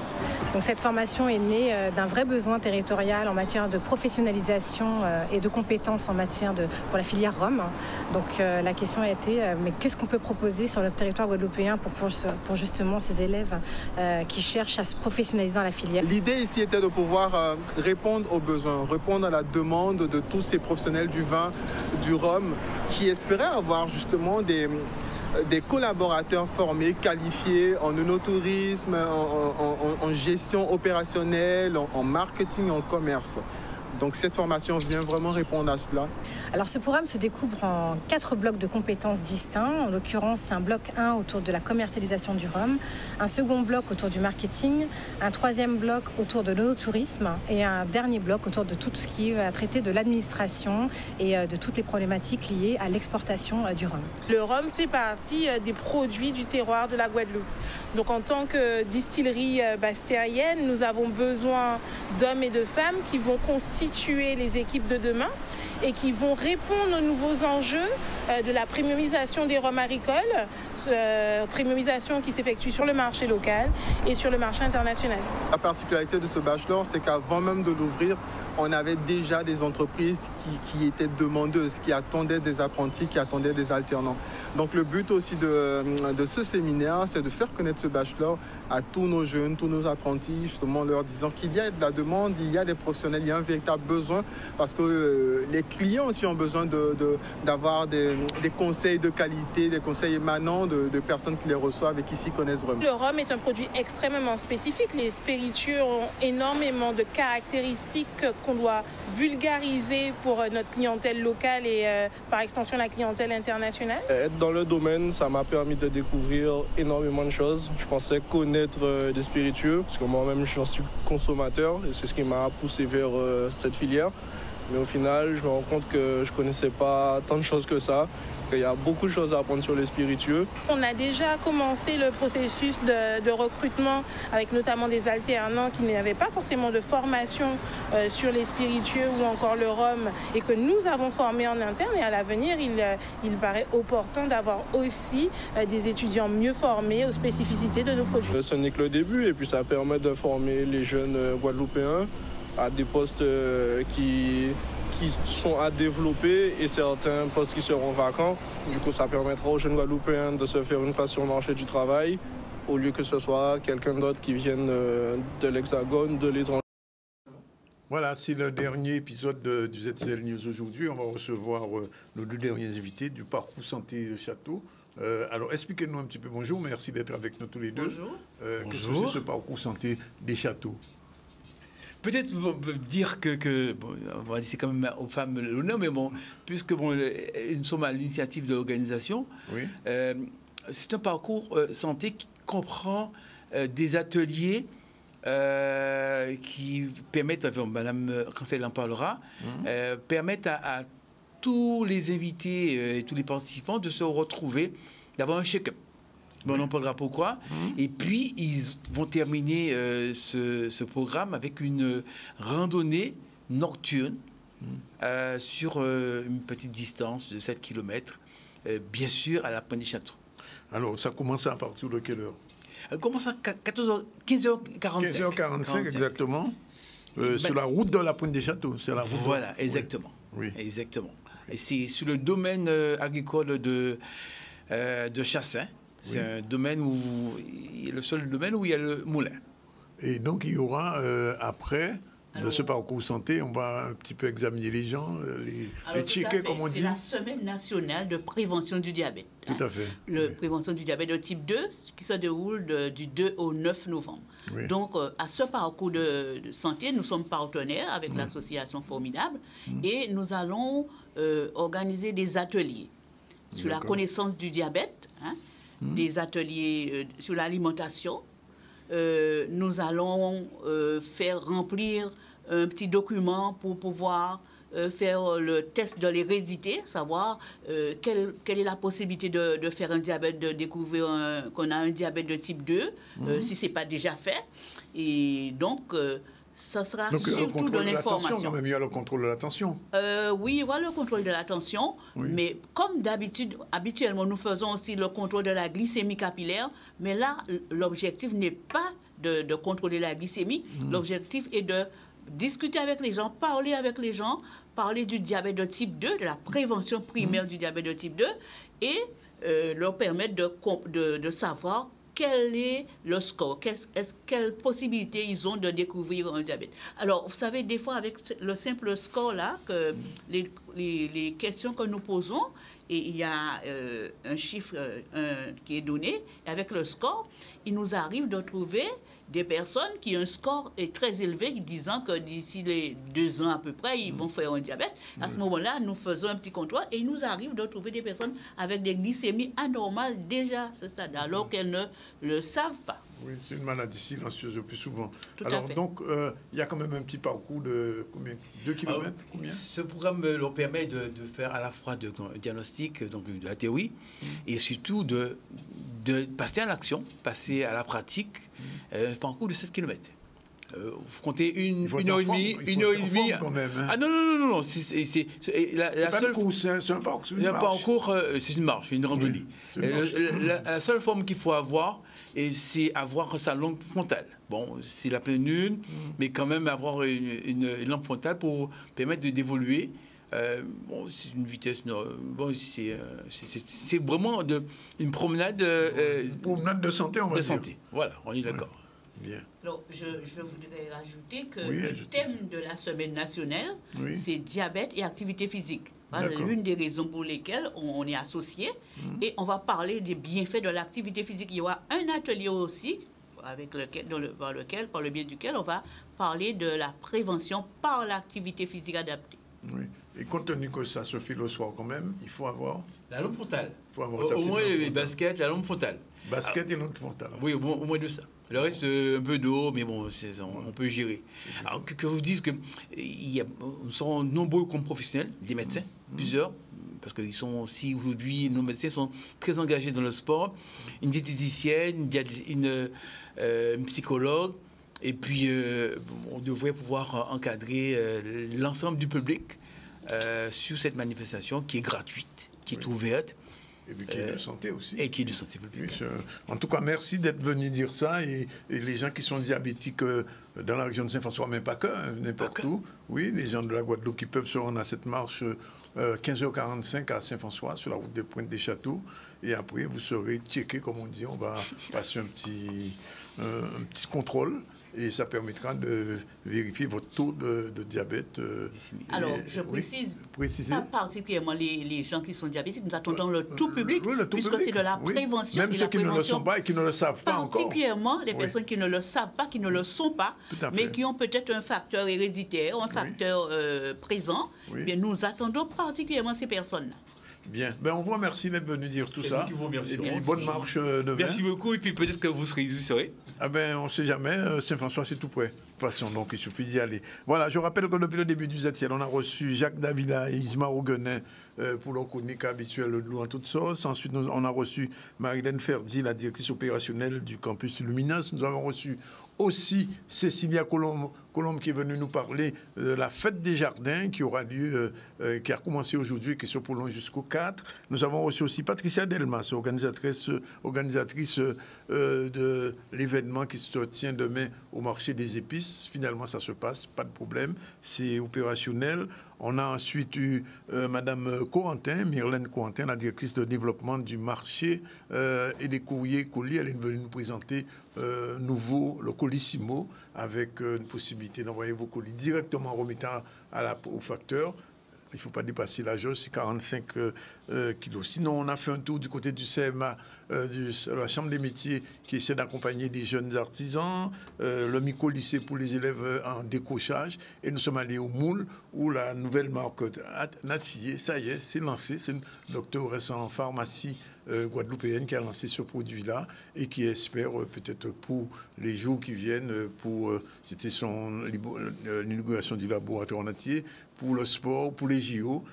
Donc cette formation est née d'un vrai besoin territorial en matière de professionnalisation et de compétences en matière pour la filière rhum. Donc la question a été mais qu'est-ce qu'on peut proposer sur notre territoire guadeloupéen pour justement ces élèves qui cherchent à se professionnaliser dans la filière. L'idée ici était de pouvoir répondre aux besoins, répondre à la demande de tous ces professionnels du vin, du rhum qui espéraient avoir justement des collaborateurs formés, qualifiés en œnotourisme, en gestion opérationnelle, en marketing, en commerce. Donc cette formation vient vraiment répondre à cela. Alors ce programme se découpe en 4 blocs de compétences distincts. En l'occurrence, c'est un bloc 1 autour de la commercialisation du rhum, un second bloc autour du marketing, un troisième bloc autour de l'œnotourisme et un dernier bloc autour de tout ce qui va traiter de l'administration et de toutes les problématiques liées à l'exportation du rhum. Le rhum fait partie des produits du terroir de la Guadeloupe. Donc en tant que distillerie bastérienne, nous avons besoin d'hommes et de femmes qui vont constituer les équipes de demain et qui vont répondre aux nouveaux enjeux de la premiumisation des rhums agricoles, premiumisation qui s'effectue sur le marché local et sur le marché international. La particularité de ce bachelor, c'est qu'avant même de l'ouvrir, on avait déjà des entreprises qui étaient demandeuses, qui attendaient des apprentis, qui attendaient des alternants. Donc le but aussi de ce séminaire, c'est de faire connaître ce bachelor à tous nos jeunes, tous nos apprentis, justement leur disant qu'il y a de la demande, il y a des professionnels, il y a un véritable besoin, parce que les clients aussi ont besoin d'avoir des conseils de qualité, des conseils émanants de personnes qui les reçoivent et qui s'y connaissent vraiment. Le rhum est un produit extrêmement spécifique. Les spiritueux ont énormément de caractéristiques qu'on doit vulgariser pour notre clientèle locale et par extension la clientèle internationale. Être dans le domaine, ça m'a permis de découvrir énormément de choses. Je pensais connaître des spiritueux, parce que moi-même j'en suis consommateur et c'est ce qui m'a poussé vers cette filière. Mais au final, je me rends compte que je ne connaissais pas tant de choses que ça, qu'il y a beaucoup de choses à apprendre sur les spiritueux. On a déjà commencé le processus de recrutement avec notamment des alternants qui n'avaient pas forcément de formation sur les spiritueux ou encore le rhum et que nous avons formés en interne. Et à l'avenir, il paraît opportun d'avoir aussi des étudiants mieux formés aux spécificités de nos produits. Ce n'est que le début et puis ça permet de former les jeunes guadeloupéens à des postes qui sont à développer et certains postes qui seront vacants. Du coup, ça permettra aux jeunes Guadeloupéens de se faire une place sur le marché du travail au lieu que ce soit quelqu'un d'autre qui vienne de l'Hexagone, de l'étranger. Voilà, c'est le dernier épisode du ZCL News aujourd'hui. On va recevoir nos 2 derniers invités du parcours santé Château. Alors, expliquez-nous un petit peu. Bonjour, merci d'être avec nous tous les deux. Bonjour. Qu'est-ce que c'est ce parcours santé des Châteaux? Peut-être dire que bon, on va laisser quand même aux femmes l'honneur, mais bon, puisque bon, nous sommes à l'initiative de l'organisation, oui. C'est un parcours santé qui comprend des ateliers qui permettent, enfin, Madame Cancel en parlera, permettent à tous les invités et tous les participants de se retrouver, d'avoir un check-up. Bon, on en parlera pourquoi. Et puis, ils vont terminer ce programme avec une randonnée nocturne sur une petite distance de 7 km, bien sûr, à la Pointe des Châteaux. Alors, ça commence à partir de quelle heure? Ça commence à 15h45. 15h45, exactement. Sur la route de la Pointe des Châteaux. Voilà, exactement. Oui. Exactement. Et c'est sur le domaine agricole de Chassin. C'est un domaine le seul domaine où il y a le moulin. Et donc, il y aura après de ce parcours santé. On va un petit peu examiner les gens, les checker, comme on dit. C'est la Semaine nationale de prévention du diabète. Tout à fait. Prévention du diabète de type 2, qui se déroule du 2 au 9 novembre. Oui. Donc, à ce parcours de santé, nous sommes partenaires avec l'association Formidable et nous allons organiser des ateliers sur la connaissance du diabète, des ateliers sur l'alimentation. Nous allons faire remplir un petit document pour pouvoir faire le test de l'hérédité, savoir quelle est la possibilité de faire un diabète, de découvrir qu'on a un diabète de type 2, si ce n'est pas déjà fait. Et donc, ça sera surtout de l'information. Il y a le contrôle de la tension. Oui, il y aura le contrôle de la tension, mais comme d'habitude, habituellement, nous faisons aussi le contrôle de la glycémie capillaire, mais là, l'objectif n'est pas de contrôler la glycémie, l'objectif est de discuter avec les gens, parler du diabète de type 2, de la prévention primaire du diabète de type 2, et leur permettre de savoir quel est le score, quelle possibilité ils ont de découvrir un diabète. Alors, vous savez, des fois, avec le simple score-là, que les questions que nous posons, et il y a un chiffre qui est donné, et avec le score, il nous arrive de trouver des personnes qui ont un score très élevé, disant que d'ici les 2 ans à peu près, ils vont faire un diabète. À ce moment-là, nous faisons un petit contrôle et il nous arrive de trouver des personnes avec des glycémies anormales déjà à ce stade, alors qu'elles ne le savent pas. Oui, c'est une maladie silencieuse le plus souvent. Tout alors, à fait. donc, il y a quand même un petit parcours de combien 2 km combien? Ce programme leur permet de faire à la fois de diagnostic, donc de la théorie, et surtout de passer à l'action, passer à la pratique, un parcours de 7 km. Vous comptez une heure et demie, quand même, hein. Ah non, c'est la seule course, c'est un parcours. C'est un parcours, c'est une marche, une randonnée. La seule forme qu'il faut avoir, c'est avoir sa lampe frontale. Bon, c'est la pleine lune, mais quand même avoir une lampe frontale pour permettre d'évoluer. Bon, c'est une vitesse. Bon, c'est vraiment une promenade. Une promenade de santé, on va dire. De santé. Voilà, on est d'accord. Bien. Alors, je voudrais rajouter que le thème de la semaine nationale, c'est diabète et activité physique. Voilà l'une des raisons pour lesquelles on est associé. Et on va parler des bienfaits de l'activité physique. Il y aura un atelier aussi, par le biais duquel on va parler de la prévention par l'activité physique adaptée. Oui. Et compte tenu que ça se fait le soir quand même, il faut avoir... La lampe frontale. Au moins les baskets, la lampe frontale. Basket et lampe frontale. Oui, au moins de ça. Le reste, un peu d'eau, mais bon, on peut gérer. Alors, que vous dise que nous sommes nombreux comme professionnels, des médecins, plusieurs, parce qu'ils sont aussi aujourd'hui, nos médecins sont très engagés dans le sport, une diététicienne, une psychologue, et puis on devrait pouvoir encadrer l'ensemble du public sur cette manifestation qui est gratuite, qui est ouverte. Et puis qui est de santé aussi. Et qui est de santé publique. Oui, en tout cas, merci d'être venu dire ça. Et les gens qui sont diabétiques dans la région de Saint-François, mais pas que, n'importe où. Oui, les gens de la Guadeloupe qui peuvent se rendre à cette marche 15h45 à Saint-François, sur la route des Pointes des Châteaux. Et après, vous serez checké, comme on dit. On va passer un petit contrôle. Et ça permettra de vérifier votre taux de diabète. Alors, je précise, pas particulièrement les gens qui sont diabétiques, nous attendons le tout public, puisque c'est de la prévention. Même ceux qui ne le sont pas et qui ne le savent pas encore. Particulièrement les personnes qui ne le savent pas, qui ne le sont pas, mais qui ont peut-être un facteur héréditaire, un facteur présent. Bien, nous attendons particulièrement ces personnes-là. Bien. Ben, on vous remercie d'être venu dire tout ça. Et puis, bonne marche demain. Merci beaucoup. Et puis, peut-être que vous serez. Ah ben, on ne sait jamais. Saint-François, c'est tout près. De toute façon, donc, il suffit d'y aller. Voilà, je rappelle que depuis le début du ZTL, on a reçu Jacques Davila et Isma Auguenet pour leur chronique habituelle de l'eau en toutes sauces. Ensuite, on a reçu Marilène Ferdi, la directrice opérationnelle du campus Luminas. Nous avons reçu aussi Cécilia Colombe qui est venue nous parler de la fête des jardins qui aura lieu, qui a commencé aujourd'hui et qui se prolonge jusqu'au 4. Nous avons reçu aussi Patricia Delmas, organisatrice de l'événement qui se tient demain au marché des épices. Finalement, ça se passe, pas de problème, c'est opérationnel. On a ensuite eu Madame Corentin, Myrlène Corentin, la directrice de développement du marché et des courriers colis. Elle est venue nous présenter nouveau, le Colissimo, avec une possibilité d'envoyer vos colis directement en remettant au facteur. Il ne faut pas dépasser la jauge, c'est 45 kilos. Sinon, on a fait un tour du côté du CMA, de la Chambre des métiers, qui essaie d'accompagner des jeunes artisans, le micro-lycée pour les élèves en décrochage. Et nous sommes allés au Moule, où la nouvelle marque Natillé, ça y est, c'est lancé. C'est une doctoresse en pharmacie guadeloupéenne qui a lancé ce produit-là et qui espère peut-être pour les jours qui viennent, c'était l'inauguration du laboratoire Natillé, pour le sport, pour les JO,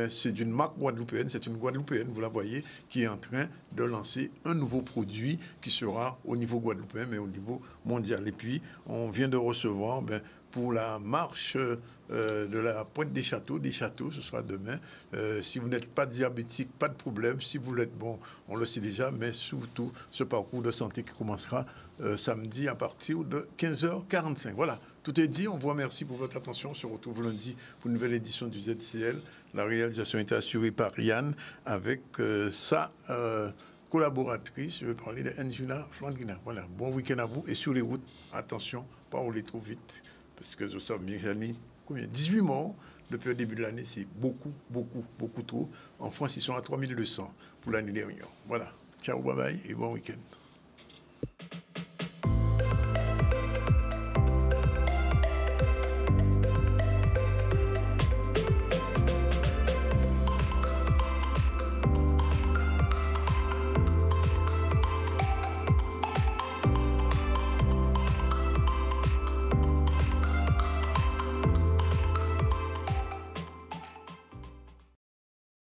c'est d'une marque guadeloupéenne, c'est une guadeloupéenne, vous la voyez, qui est en train de lancer un nouveau produit qui sera au niveau guadeloupéen, mais au niveau mondial. Et puis, on vient de recevoir, pour la marche de la Pointe des Châteaux, ce sera demain. Si vous n'êtes pas diabétique, pas de problème. Si vous l'êtes, bon, on le sait déjà, mais surtout ce parcours de santé qui commencera samedi à partir de 15h45. Voilà, tout est dit. On vous remercie pour votre attention. On se retrouve lundi pour une nouvelle édition du ZCL. La réalisation était assurée par Yann avec sa collaboratrice. Je vais parler de Angela Flandrina. Voilà, bon week-end à vous. Et sur les routes, attention, pas rouler trop vite. Parce que je sais bien combien 18 morts depuis le début de l'année, c'est beaucoup, beaucoup, beaucoup trop. En France, ils sont à 3200 pour l'année dernière. Voilà. Ciao, bye bye et bon week-end.